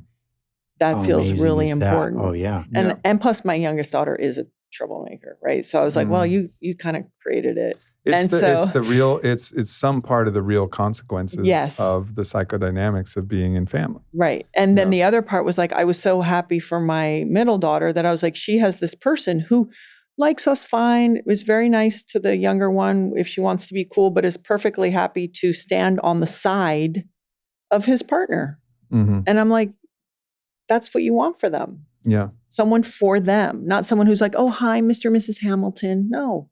S1: That feels really
S2: is that?
S1: important.
S2: Oh yeah.
S1: And plus my youngest daughter is a troublemaker, right? So I was like, well, you kind of created it.
S3: It's some part of the real consequences of the psychodynamics of being in family.
S1: Right. And then the other part was like, I was so happy for my middle daughter that I was like, she has this person who likes us fine, was very nice to the younger one if she wants to be cool, but is perfectly happy to stand on the side of his partner.
S3: Mm-hmm.
S1: And I'm like, that's what you want for them.
S3: Yeah.
S1: Someone for them, not someone who's like, oh, hi, Mr. and Mrs. Hamilton. No,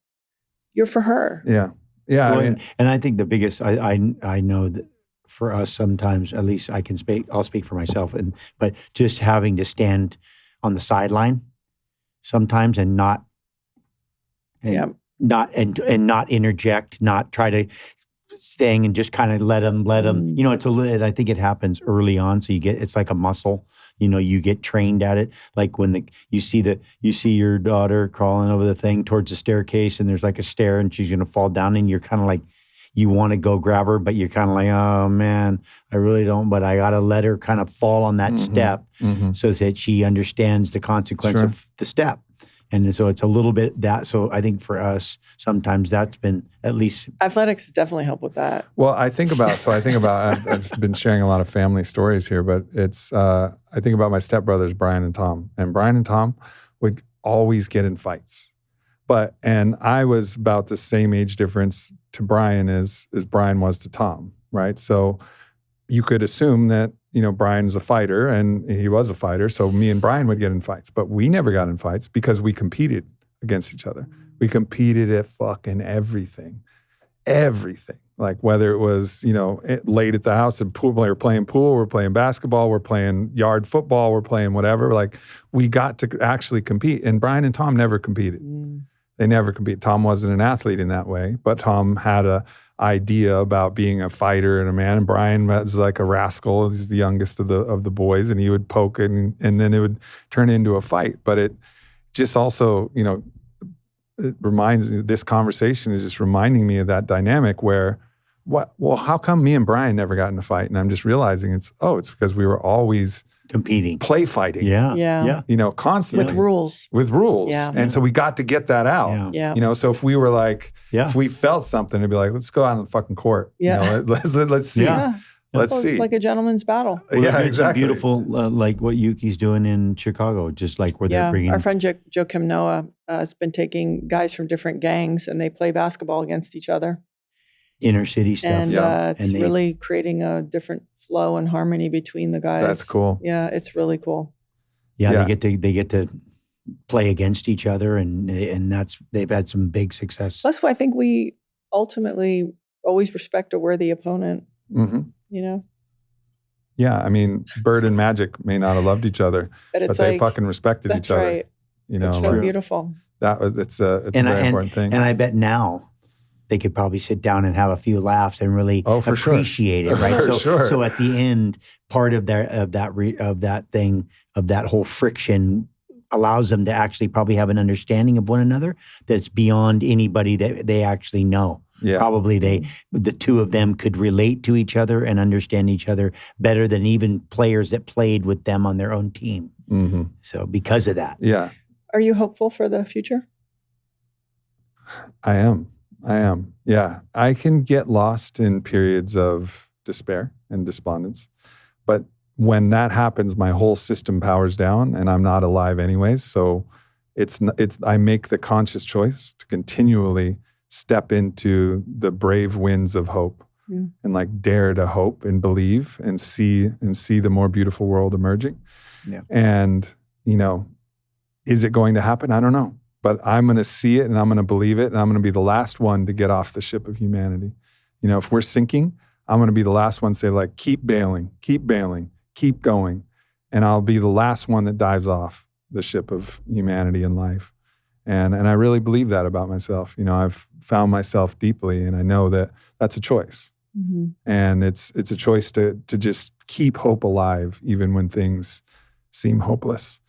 S1: you're for her.
S3: Yeah. Yeah.
S2: Well, and I think the biggest, I know that for us sometimes, at least I'll speak for myself, but just having to stand on the sideline sometimes and not interject, not try to staying and just kind of let them, you know, I think it happens early on. So it's like a muscle, you know, you get trained at it. Like when you see your daughter crawling over the thing towards the staircase and there's like a stair and she's going to fall down and you're kind of like, you want to go grab her, but you're kind of like, oh man, I really don't, but I got to let her kind of fall on that step so that she understands the consequence of the step. And so it's a little bit that. So I think for us, sometimes that's been at least.
S1: Athletics definitely help with that.
S3: Well, I think about, I've been sharing a lot of family stories here, but I think about my stepbrothers, Brian and Tom. And Brian and Tom would always get in fights. And I was about the same age difference to Brian as Brian was to Tom, right? So you could assume that, you know, Brian's a fighter and he was a fighter. So me and Brian would get in fights, but we never got in fights because we competed against each other. We competed at fucking everything. Like whether it was, you know, late at the house and pool, we're playing pool, we're playing basketball, we're playing yard football, we're playing whatever. Like we got to actually compete. And Brian and Tom never competed. They never competed. Tom wasn't an athlete in that way, but Tom had a idea about being a fighter and a man. And Brian was like a rascal. He's the youngest of the boys, and he would poke and then it would turn into a fight. But it just also, you know, this conversation is just reminding me of that dynamic where, how come me and Brian never got in a fight? And I'm just realizing it's because we were always
S2: competing,
S3: play fighting.
S2: Yeah.
S3: You know, constantly. With rules.
S1: Yeah.
S3: And so we got to get that out.
S1: Yeah.
S3: You know, so if we were like, if we felt something, it'd be like, let's go out on the fucking court.
S1: Yeah.
S3: You know, let's see.
S1: Yeah.
S3: Let's see.
S1: Like a gentleman's battle.
S2: Well,
S3: yeah, exactly.
S2: Beautiful, like what Yuki's doing in Chicago, just like where they're bringing.
S1: Our friend Joe Kim Noah has been taking guys from different gangs and they play basketball against each other.
S2: Inner city stuff.
S1: And it's really creating a different flow and harmony between the guys.
S3: That's cool.
S1: Yeah, it's really cool.
S2: Yeah. They get to play against each other and they've had some big success.
S1: Plus, I think we ultimately always respect a worthy opponent.
S3: Mm-hmm.
S1: You know?
S3: Yeah, I mean, Bird and Magic may not have loved each other, but they fucking respected each other.
S1: Right.
S3: You know,
S1: it's so beautiful.
S3: It's a very important thing.
S2: And I bet now they could probably sit down and have a few laughs and really appreciate it, right? So at the end, part of that whole friction allows them to actually probably have an understanding of one another that's beyond anybody that they actually know.
S3: Yeah.
S2: Probably the two of them could relate to each other and understand each other better than even players that played with them on their own team.
S3: Mm-hmm.
S2: So because of that.
S3: Yeah.
S1: Are you hopeful for the future?
S3: I am. Yeah. I can get lost in periods of despair and despondence. But when that happens, my whole system powers down and I'm not alive anyways. So I make the conscious choice to continually step into the brave winds of hope and like dare to hope and believe and see the more beautiful world emerging.
S2: Yeah.
S3: And, you know, is it going to happen? I don't know. But I'm going to see it and I'm going to believe it and I'm going to be the last one to get off the ship of humanity. You know, if we're sinking, I'm going to be the last one to say like, keep bailing, keep going. And I'll be the last one that dives off the ship of humanity and life. And I really believe that about myself. You know, I've found myself deeply, and I know that that's a choice.
S1: Mm-hmm.
S3: And it's a choice to just keep hope alive, even when things seem hopeless.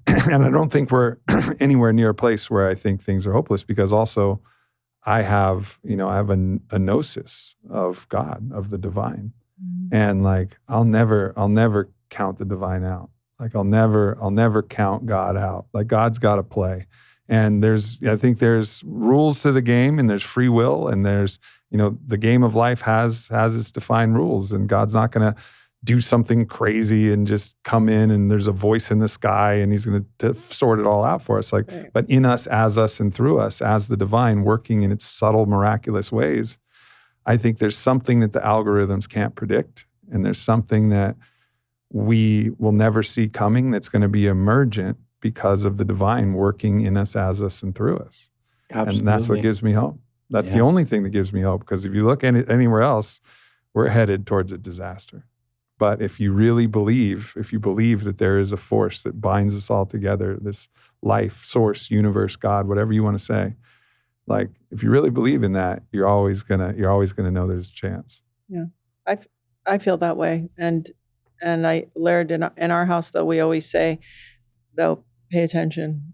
S3: And I don't think we're anywhere near a place where I think things are hopeless, because also I have a gnosis of God, of the divine.
S1: Mm-hmm.
S3: And like, I'll never count the divine out. Like I'll never count God out. Like God's got to play. And I think there's rules to the game, and there's free will, and there's, the game of life has its defined rules, and God's not going to do something crazy and just come in and there's a voice in the sky and he's going to sort it all out for us. Like,
S1: right.
S3: But in us, and through us, as the divine working in its subtle, miraculous ways, I think there's something that the algorithms can't predict. And there's something that we will never see coming that's going to be emergent because of the divine working in us, as us, and through us.
S2: Absolutely.
S3: And that's what gives me hope. That's the only thing that gives me hope, because if you look anywhere else, we're headed towards a disaster. But if you really believe, that there is a force that binds us all together, this life, source, universe, God, whatever you want to say, like if you really believe in that, you're always gonna know there's a chance.
S1: Yeah, I feel that way, and Laird, in our house, though, we always say, though, pay attention.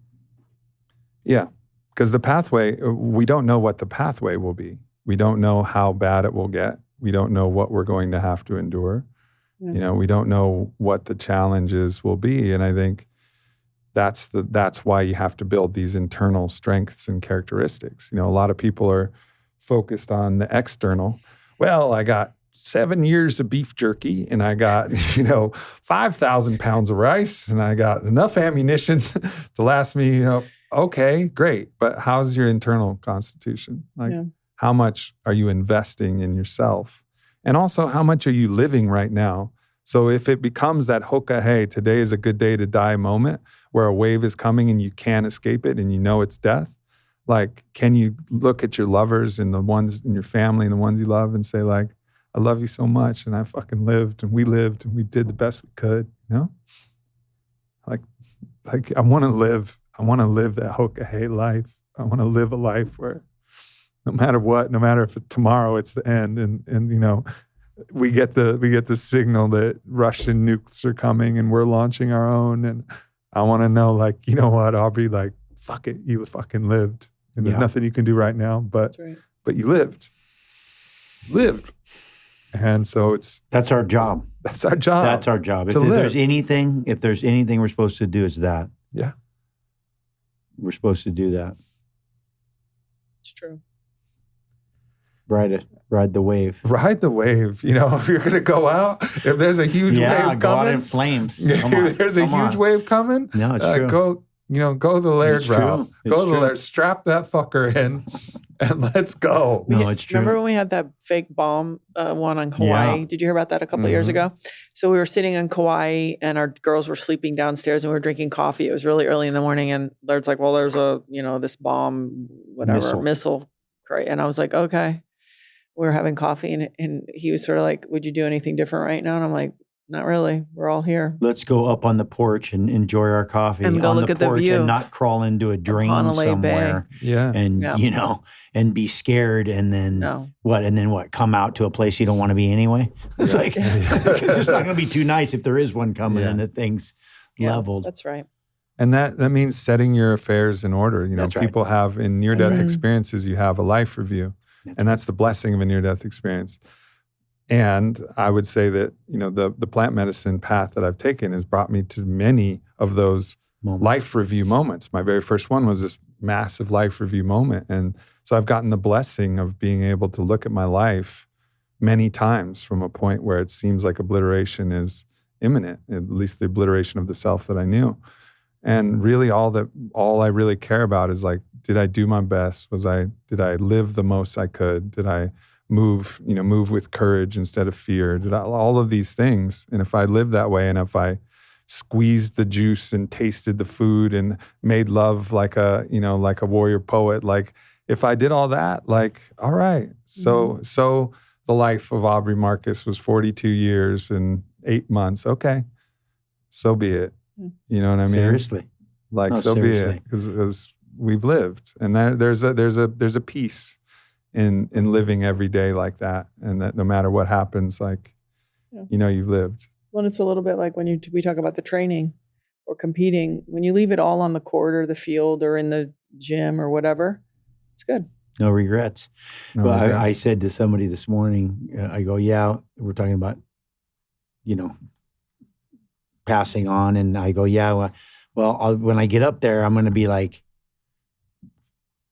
S3: Yeah, because the pathway, we don't know what the pathway will be. We don't know how bad it will get. We don't know what we're going to have to endure.
S1: Yeah.
S3: We don't know what the challenges will be. And I think that's why you have to build these internal strengths and characteristics. A lot of people are focused on the external. Well, I got 7 years of beef jerky, and I got, 5,000 pounds of rice, and I got enough ammunition to last me, okay, great. But how's your internal constitution? Like, how much are you investing in yourself? And also, how much are you living right now? So if it becomes that hoka, hey, today is a good day to die moment, where a wave is coming and you can't escape it and it's death, like, can you look at your lovers and the ones in your family and the ones you love and say, like, I love you so much, and I fucking lived, and we did the best we could, Like I want to live that hoka, hey life. I want to live a life where no matter what, no matter if tomorrow it's the end, and we get the signal that Russian nukes are coming and we're launching our own, and I want to know, like, you know what, Aubrey, like, fuck it, you fucking lived, and there's nothing you can do right now, but but you lived, and so
S2: that's our job.
S3: That's our job.
S2: That's our job. If there's anything we're supposed to do, it's that.
S3: Yeah,
S2: we're supposed to do that.
S1: It's true.
S2: Ride the wave.
S3: Ride the wave. If you're going to go out, if there's a huge wave coming.
S2: Go out in flames.
S3: If there's a huge wave coming.
S2: No, it's true.
S3: Go the Laird route. Go the
S2: true.
S3: Laird. Strap that fucker in and let's go.
S2: No, it's true.
S1: Remember when we had that fake bomb one on Kauai?
S2: Yeah.
S1: Did you hear about that a couple of years ago? So we were sitting on Kauai and our girls were sleeping downstairs and we were drinking coffee. It was really early in the morning, and Laird's like, well, there's a, this bomb, whatever, missile. And I was like, okay. We were having coffee and he was sort of like, would you do anything different right now? And I'm like, not really. We're all here.
S2: Let's go up on the porch and enjoy our coffee
S1: and go
S2: on
S1: look
S2: the
S1: at the
S2: porch
S1: view
S2: and not crawl into a drain
S1: Honolulu
S2: somewhere.
S1: Bay.
S3: Yeah.
S2: And, and be scared and then what? Come out to a place you don't want to be anyway? It's like, because it's not going to be too nice if there is one coming and the thing's leveled.
S1: That's right.
S3: And that means setting your affairs in order.
S2: That's
S3: people have, in near-death experiences, you have a life review. And that's the blessing of a near-death experience. And I would say that, the plant medicine path that I've taken has brought me to many of those life review moments. My very first one was this massive life review moment. And so I've gotten the blessing of being able to look at my life many times from a point where it seems like obliteration is imminent, at least the obliteration of the self that I knew. And really all I really care about is, like, did I do my best? Did I live the most I could? Did I move with courage instead of fear? All of these things. And if I lived that way, and if I squeezed the juice and tasted the food and made love like a warrior poet, like, if I did all that, like, all right. So the life of Aubrey Marcus was 42 years and 8 months. Okay. So be it. You know what I mean?
S2: Seriously.
S3: Like,
S2: No,
S3: so
S2: seriously.
S3: be it. Because we've lived. And there's a peace in living every day like that. And that no matter what happens, like, you've lived.
S1: Well, it's a little bit like when we talk about the training or competing, when you leave it all on the court or the field or in the gym or whatever, it's good.
S2: No regrets.
S3: No
S2: Well,
S3: regrets.
S2: I said to somebody this morning, I go, yeah, we're talking about, passing on. And I go, yeah, well, when I get up there, I'm going to be like,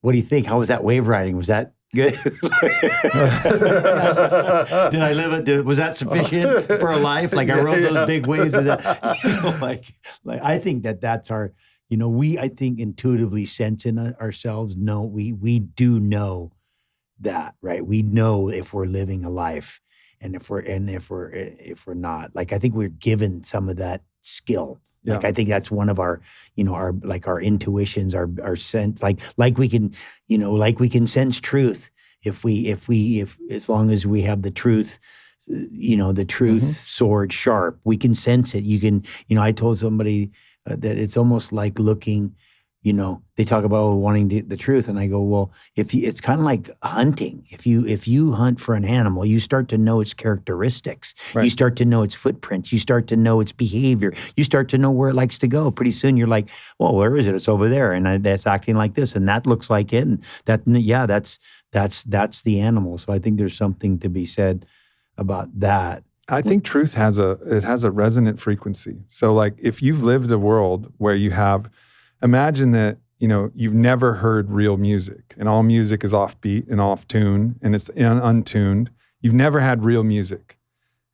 S2: what do you think? How was that wave riding? Was that good? Did I live it? Was that sufficient for a life? Like I rode those big waves. Is that, like I think that's our, I think intuitively sense in ourselves. No, we do know that, right? We know if we're living a life and if we're not. Like I think we're given some of that skill. Like I think that's one of our, our intuitions, our sense, like we can, like we can sense truth if as long as we have the truth, the truth sword sharp, we can sense it. You can, I told somebody that it's almost like looking, they talk about wanting the truth. And I go, well, it's kind of like hunting. If you hunt for an animal, you start to know its characteristics. Right. You start to know its footprints. You start to know its behavior. You start to know where it likes to go. Pretty soon you're like, well, where is it? It's over there. And that's acting like this. And that looks like it. And that's the animal. So I think there's something to be said about that.
S3: I think truth has a resonant frequency. So like if you've lived a world where you have, imagine that, you've never heard real music and all music is offbeat and off tune and it's untuned. You've never had real music.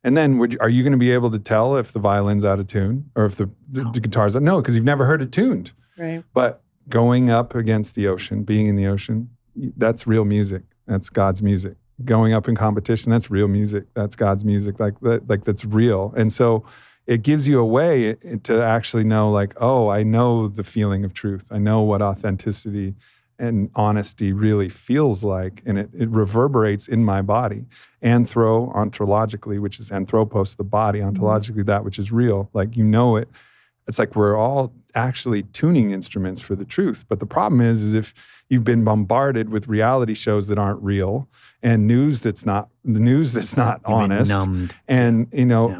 S3: And then are you going to be able to tell if the violin's out of tune or if the guitar's out? No, because you've never heard it tuned.
S1: Right.
S3: But going up against the ocean, being in the ocean, that's real music. That's God's music. Going up in competition, that's real music. That's God's music. Like that's real. And so it gives you a way to actually know, like, oh, I know the feeling of truth. I know what authenticity and honesty really feels like, and it reverberates in my body. Ontologically, which is anthropos, the body, ontologically, that which is real. Like, it. It's like we're all actually tuning instruments for the truth. But the problem is if you've been bombarded with reality shows that aren't real and news that's not honest, and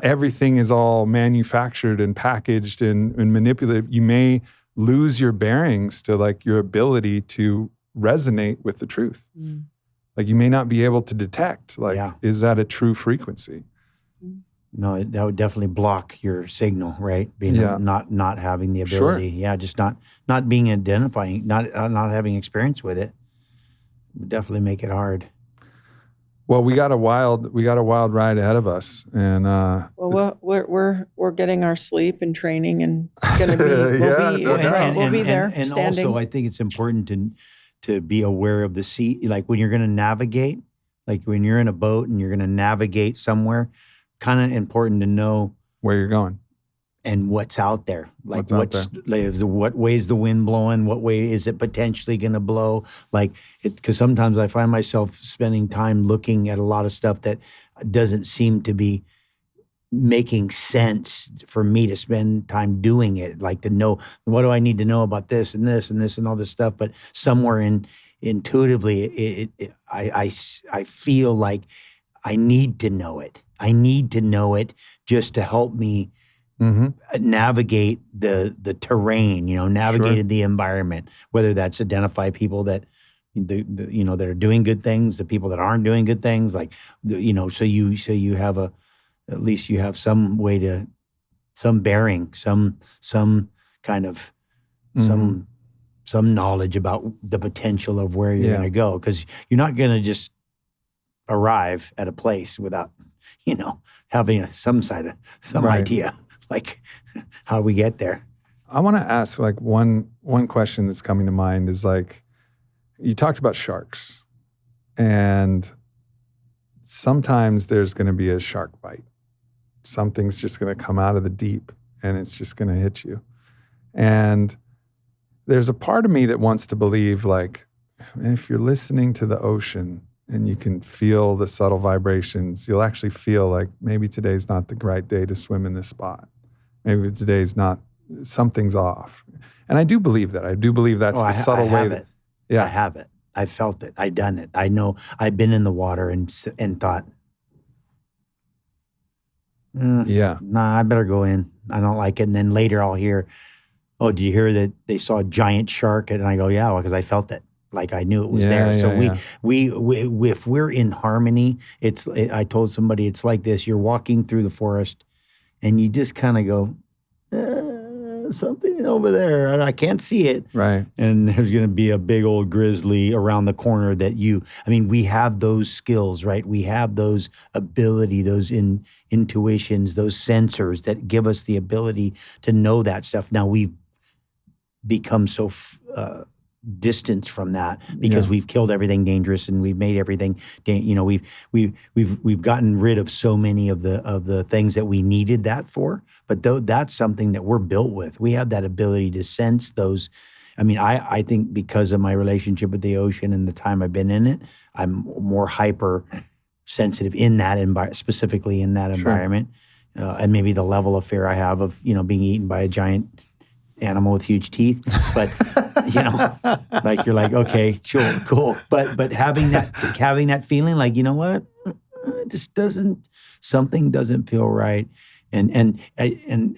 S3: everything is all manufactured and packaged and manipulated, you may lose your bearings to like your ability to resonate with the truth. Like you may not be able to detect, is that a true frequency?
S2: No, that would definitely block your signal, right? Not having the ability. Sure. Yeah, just not being identifying, not having experience with it would definitely make it hard.
S3: Well, we got a wild ride ahead of us, and
S1: we're getting our sleep and training, and gonna be we'll be there.
S2: And
S1: standing.
S2: Also, I think it's important to be aware of the sea. Like when you're going to navigate, like when you're in a boat and you're going to navigate somewhere. Kind of important to know
S3: where you're going
S2: and what's out there. Like what way is the wind blowing? What way is it potentially going to blow? Like because sometimes I find myself spending time looking at a lot of stuff that doesn't seem to be making sense for me to spend time doing it. Like to know, what do I need to know about this and this and this and all this stuff? But somewhere intuitively, I feel like I need to know it. I need to know it just to help me navigate the terrain, navigate the environment, whether that's identify people that, that are doing good things, the people that aren't doing good things, like, so you have at least you have some way some bearing, some kind of, some knowledge about the potential of where you're going to go. 'Cause you're not going to just arrive at a place without, having some idea, like how we get there.
S3: I want to ask like one question that's coming to mind is like, you talked about sharks, and sometimes there's going to be a shark bite. Something's just going to come out of the deep and it's just going to hit you. And there's a part of me that wants to believe like, if you're listening to the ocean and you can feel the subtle vibrations, you'll actually feel like maybe today's not the right day to swim in this spot. Maybe today's not something's off. And I do believe that. I do believe that's the subtle way.
S2: I have it. I felt it. I done it. I know. I've been in the water and thought, nah, I better go in. I don't like it. And then later I'll hear, oh, did you hear that they saw a giant shark? And I go, yeah, well, because I felt it. Like I knew it was there. So we if we're in harmony, I told somebody it's like this. You're walking through the forest and you just kind of go, something over there, and I can't see it.
S3: Right.
S2: And there's going to be a big old grizzly around the corner we have those skills, right? We have those ability, those intuitions, those sensors that give us the ability to know that stuff. Now we've become so distance from that because we've killed everything dangerous and we've made everything, we've gotten rid of so many of the things that we needed that for. But that's something that we're built with. We have that ability to sense those. I mean, I think because of my relationship with the ocean and the time I've been in it, I'm more hyper sensitive in that specifically in that environment, and maybe the level of fear I have of being eaten by a giant animal with huge teeth, but like you're like, okay, sure, cool. But having that feeling like, you know what, it just something doesn't feel right. And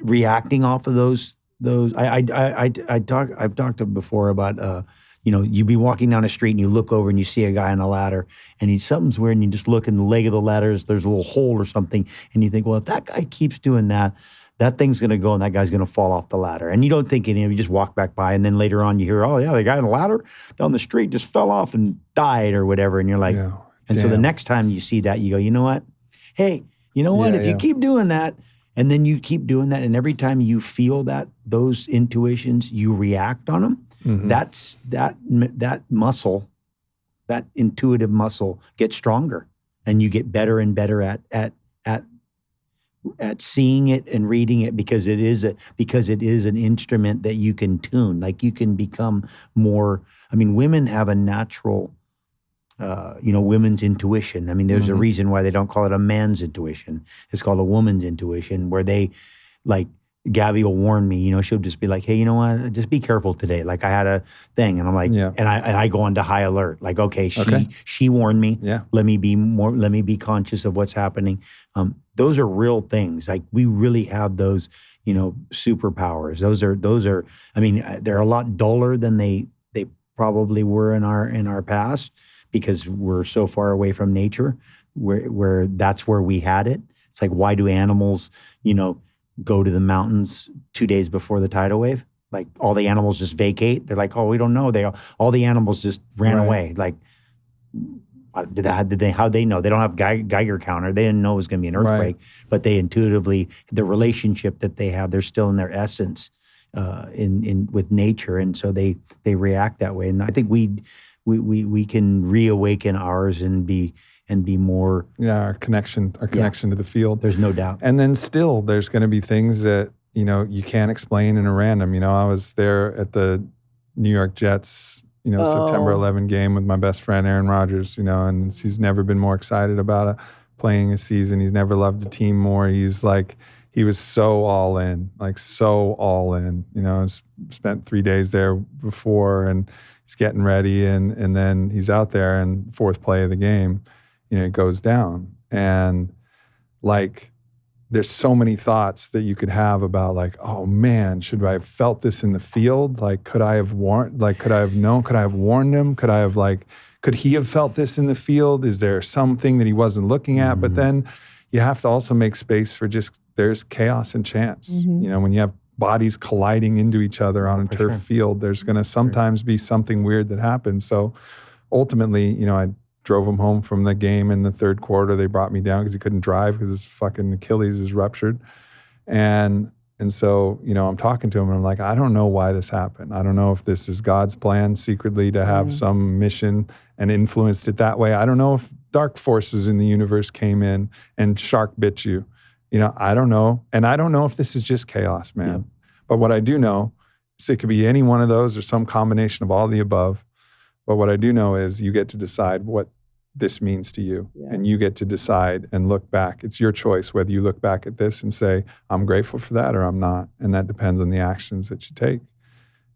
S2: reacting off of those I've talked before about, you'd be walking down a street and you look over and you see a guy on a ladder and something's weird and you just look in the leg of the ladder, there's a little hole or something. And you think, well, if that guy keeps doing that, that thing's going to go and that guy's going to fall off the ladder. And you don't think any of you just walk back by and then later on you hear, oh yeah, the guy on the ladder down the street just fell off and died or whatever. And you're like, so the next time you see that, you go, you know what? Hey, you know what? If you keep doing that and then you keep doing that and every time you feel those intuitions, you react on them, that's that muscle, that intuitive muscle gets stronger and you get better and better at seeing it and reading it because it is an instrument that you can tune. Like you can become more. I mean, women have a natural, women's intuition. I mean, there's a reason why they don't call it a man's intuition. It's called a woman's intuition, where they, like, Gabby will warn me. She'll just be like, "Hey, you know what? Just be careful today." Like I had a thing, and I'm like, and I go into high alert. Like, okay, she warned me. Yeah. Let me be conscious of what's happening. Those are real things. Like we really have those, superpowers. Those are. I mean, they're a lot duller than they probably were in our past because we're so far away from nature. Where that's where we had it. It's like, why do animals, go to the mountains 2 days before the tidal wave? Like all the animals just vacate. They're like, oh, we don't know. All the animals just ran away. Like, how'd they know? They don't have Geiger counter. They didn't know it was going to be an earthquake, but they intuitively, the relationship that they have, they're still in their essence with nature. And so they react that way. And I think we can reawaken ours and be more. Yeah,
S3: our connection to the field.
S2: There's no doubt.
S3: And then still, there's going to be things that, you can't explain in a random. I was there at the New York Jets, September 11 game with my best friend, Aaron Rodgers, and he's never been more excited about playing a season. He's never loved the team more. He was so all in. Spent 3 days there before and he's getting ready and then he's out there and fourth play of the game, it goes down. And like, there's so many thoughts that you could have about like, oh man, should I have felt this in the field? Like, could I have warned, could I have known? Could I have warned him? Could he have felt this in the field? Is there something that he wasn't looking at? But then you have to also make space for there's chaos and chance. When you have bodies colliding into each other on a turf field, there's going to sometimes be something weird that happens. So ultimately, I drove him home from the game in the third quarter. They brought me down because he couldn't drive because his fucking Achilles is ruptured. And so, I'm talking to him and I'm like, I don't know why this happened. I don't know if this is God's plan secretly to have some mission and influenced it that way. I don't know if dark forces in the universe came in and shark bit you. I don't know. And I don't know if this is just chaos, man. Yeah. But what I do know is it could be any one of those or some combination of all the above. But what I do know is you get to decide what this means to you.
S1: Yeah.
S3: And you get to decide and look back. It's your choice whether you look back at this and say, I'm grateful for that or I'm not. And that depends on the actions that you take.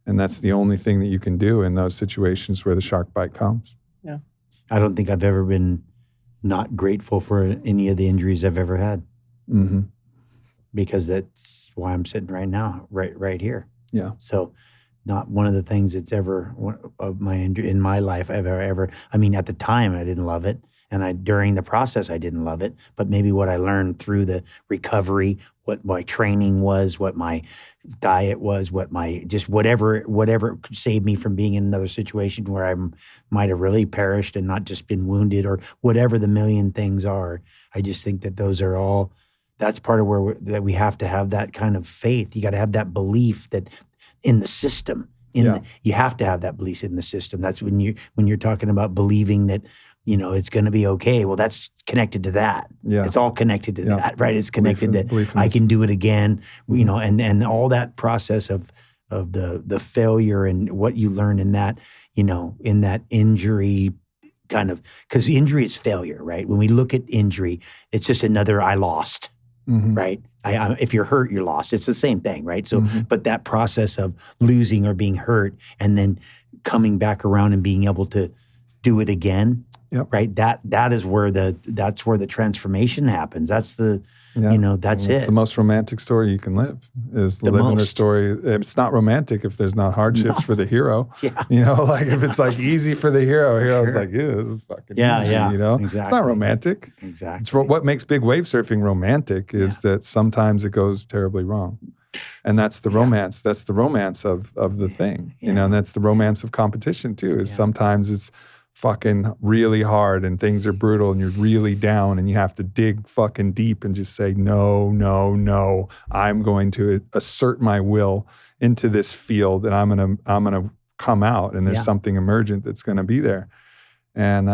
S3: And that's the only thing that you can do in those situations where the shark bite comes.
S1: Yeah.
S2: I don't think I've ever been not grateful for any of the injuries I've ever had.
S3: Mm-hmm.
S2: Because that's why I'm sitting right now, right here.
S3: Yeah.
S2: So not one of the things that's ever of my injury in my life I've ever. I mean, at the time I didn't love it, and during the process I didn't love it. But maybe what I learned through the recovery, what my training was, what my diet was, what my just whatever could save me from being in another situation where I might have really perished and not just been wounded or whatever the million things are. I just think that those are all. That's part of where that we have to have that kind of faith. You got to have that belief that in the system. You have to have that belief in the system. That's when you're talking about believing that it's going to be okay. Well, that's connected to that.
S3: Yeah.
S2: It's all connected to that, right? It's connected that I can do it again.
S3: Mm-hmm.
S2: And all that process of the failure and what you learn in that in that injury. Kind of because injury is failure, right? When we look at injury, it's just another I lost.
S3: Mm-hmm.
S2: Right? If you're hurt, you're lost. It's the same thing, right? So,
S3: Mm-hmm.
S2: but that process of losing or being hurt and then coming back around and being able to do it again, right? That is where that's where the transformation happens. That's the that's it.
S3: It's the most romantic story you can live is living a story. It's not romantic if there's not hardships for the hero.
S2: Yeah.
S3: Like if it's like easy for the hero's like, yeah, this is fucking easy,
S2: Exactly.
S3: It's not romantic.
S2: Exactly.
S3: It's what makes big wave surfing romantic is that sometimes it goes terribly wrong. And that's the romance. That's the romance of the thing, and that's the romance of competition too, is sometimes it's fucking really hard and things are brutal and you're really down and you have to dig fucking deep and just say, no, I'm going to assert my will into this field and I'm going to come out and there's something emergent that's going to be there. And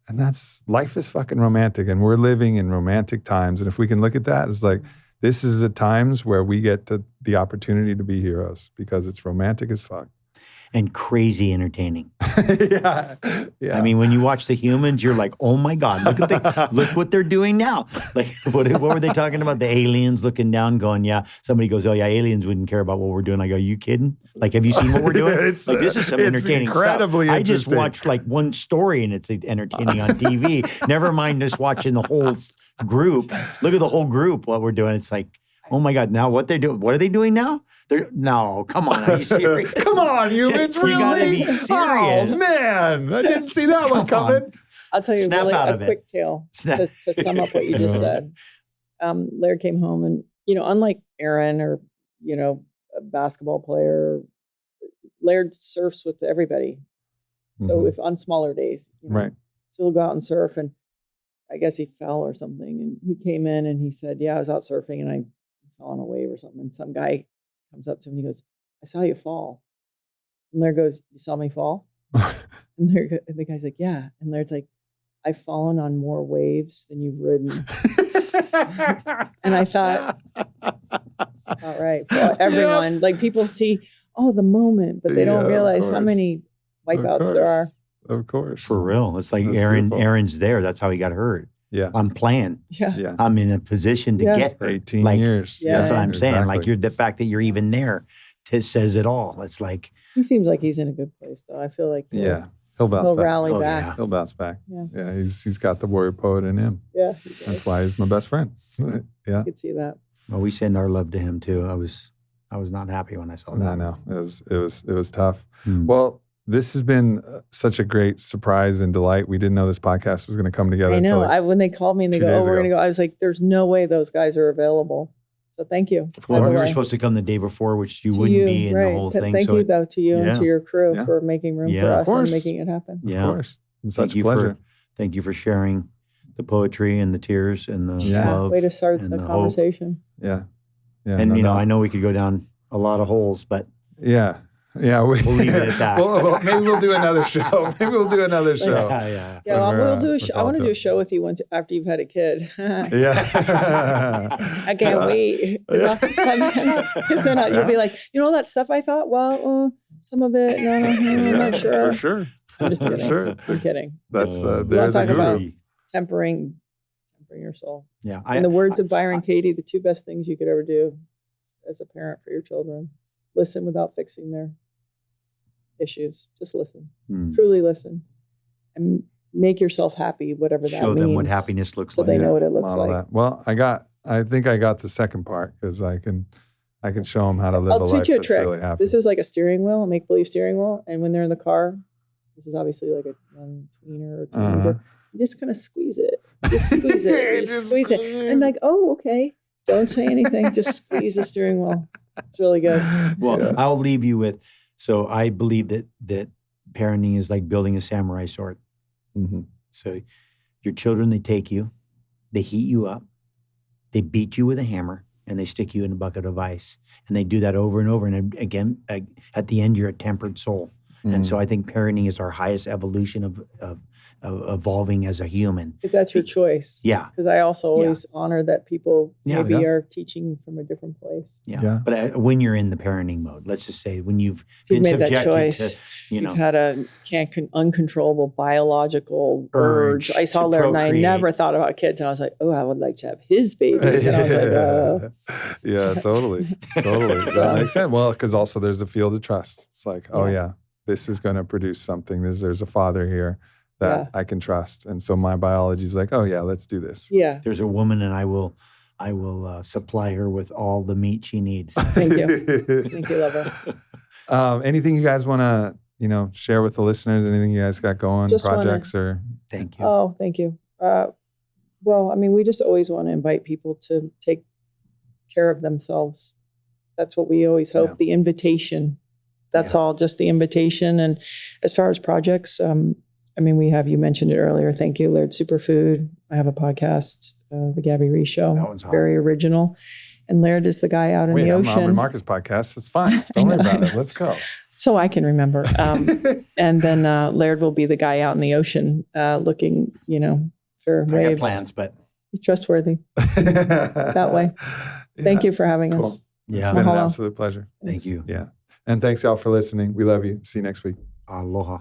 S3: that's, life is fucking romantic and we're living in romantic times. And if we can look at that, it's like, this is the times where we get the opportunity to be heroes because it's romantic as fuck.
S2: And crazy entertaining.
S3: Yeah.
S2: I mean, when you watch The Humans, you're like, oh my God, look what they're doing now. Like, what were they talking about? The aliens looking down going, somebody goes, oh yeah, aliens wouldn't care about what we're doing. I go, you kidding? Like, have you seen what we're doing? This is some entertaining
S3: incredibly
S2: stuff. I
S3: interesting.
S2: just watched like one story and it's entertaining on TV. Never mind just watching the whole group. Look at the whole group, what we're doing. It's like, oh my God, now what they're doing? What are they doing now? No, come on, are you serious?
S3: Come on, humans, really?
S2: You gotta be serious.
S3: Oh man, I didn't see that one coming.
S1: I'll tell you
S2: Snap
S1: really
S2: out
S1: a
S2: of it.
S1: quick tale to sum up what you just said. Laird came home and, unlike Aaron or, a basketball player, Laird surfs with everybody. So if on smaller days,
S3: right.
S1: So he'll go out and surf and I guess he fell or something. And he came in and he said, I was out surfing and I fell on a wave or something. And some guy comes up to him and he goes, I saw you fall. And Laird goes, you saw me fall? and the guy's like, yeah. And Laird's like, I've fallen on more waves than you've ridden. And I thought, that's about right. For everyone, like people see, the moment, but they don't realize how many wipeouts there are.
S3: Of course.
S2: For real. It's like
S3: That's
S2: Aaron's there. That's how he got hurt.
S3: Yeah.
S2: I'm playing.
S1: Yeah.
S2: I'm in a position to get hurt.
S3: 18 years.
S2: That's what I'm saying.
S3: Exactly.
S2: Like the fact that you're even there says it all. It's like.
S1: He seems like he's in a good place though. I feel like
S3: he'll bounce back.
S1: Rally back.
S2: Yeah.
S3: He'll bounce back.
S1: Yeah.
S3: He's got the warrior poet in him.
S1: Yeah.
S3: That's why he's my best friend.
S1: I could see that.
S2: Well, we send our love to him too. I was not happy when I saw that.
S3: I know. It was tough. Well, this has been such a great surprise and delight. We didn't know this podcast was going to come together.
S1: I know.
S3: Until
S1: when they called me and they go, we're going to go. I was like, there's no way those guys are available. So thank you.
S2: Well, we were supposed to come the day before, which you wouldn't be in the whole thing.
S1: Thank you, though, to you and to your crew
S3: Yeah.
S1: for making room for us and making it happen.
S2: Yeah.
S3: Of course. It's such a pleasure.
S2: Thank you for sharing the poetry and the tears and the love.
S1: Way to start the conversation.
S3: Yeah.
S2: And, I know we could go down a lot of holes, but.
S3: Yeah. Yeah,
S2: we'll leave it at that.
S3: well, maybe we'll do another show.
S1: Yeah,
S3: we'll do a show.
S1: I want to do a show with you after you've had a kid.
S3: Yeah.
S1: I can't wait. Because then you'll be like, that stuff I thought, well, some of it, no, I'm not sure.
S3: For sure.
S1: I'm just kidding.
S3: Sure.
S1: I'm kidding.
S3: That's
S1: You
S3: they're
S1: want
S3: the
S1: to talk
S3: guru.
S1: about tempering your soul.
S2: Yeah.
S1: In the words of Byron Katie, the two best things you could ever do as a parent for your children: listen without fixing their issues. Just listen. Truly listen, and make yourself happy, whatever that means.
S2: Show them what happiness looks
S1: so
S2: like.
S1: they know what it looks
S3: Model
S1: like.
S3: that. Well, I think I got the second part because I can show them how to live
S1: I'll
S3: a
S1: teach
S3: life
S1: you a
S3: that's
S1: trick.
S3: really happy.
S1: This is like a steering wheel, a make-believe steering wheel. And when they're in the car, this is obviously like a young tweener or teenager. You just kind of squeeze it. Just squeeze it. You just squeeze it. And like, oh, okay. Don't say anything. Just squeeze the steering wheel. It's really good.
S2: Well, I'll leave you with, so I believe that parenting is like building a samurai sword.
S3: Mm-hmm.
S2: So your children, they take you, they heat you up, they beat you with a hammer, and they stick you in a bucket of ice. And they do that over and over. And again, at the end, you're a tempered soul. Mm-hmm. And so I think parenting is our highest evolution of evolving as a human.
S1: If that's your choice.
S2: Yeah.
S1: Because I also always honor that people maybe are teaching from a different place.
S2: Yeah. But when you're in the parenting mode, let's just say when you've been
S1: made
S2: subjected
S1: that choice,
S2: to,
S1: you've had a uncontrollable biological urge. I saw Laird and I never thought about kids. And I was like, oh, I would like to have his babies. And I was like,
S3: yeah, totally. That makes sense. Well, because also there's a field of trust. It's like, oh yeah, this is going to produce something. There's a father here that I can trust. And so my biology is like, oh yeah, let's do this.
S1: Yeah.
S2: There's a woman and I will supply her with all the meat she needs.
S1: Thank you. Thank you, lover.
S3: Anything you guys want to, share with the listeners? Anything you guys got going?
S1: Just
S3: projects or?
S2: Thank you.
S1: Oh, thank you. Well, I mean, we just always want to invite people to take care of themselves. That's what we always hope. The invitation. That's all, just the invitation. And as far as projects, I mean, we have, you mentioned it earlier. Thank you, Laird Superfood. I have a podcast, the Gabby Reece Show.
S2: That one's hot.
S1: Very original. And Laird is the guy out in the ocean.
S3: Aubrey Marcus podcast. It's fine. Don't worry about it. Let's go.
S1: So I can remember. And then Laird will be the guy out in the ocean looking, for waves.
S2: I got plans, but
S1: he's trustworthy that way. Thank you for having us.
S3: Yeah. It's been an absolute pleasure.
S2: Thank you.
S3: Yeah. And thanks y'all for listening. We love you. See you next week.
S2: Aloha.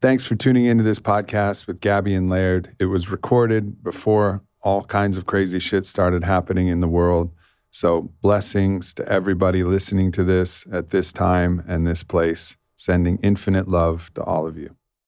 S3: Thanks for tuning into this podcast with Gabby and Laird. It was recorded before all kinds of crazy shit started happening in the world. So blessings to everybody listening to this at this time and this place. Sending infinite love to all of you.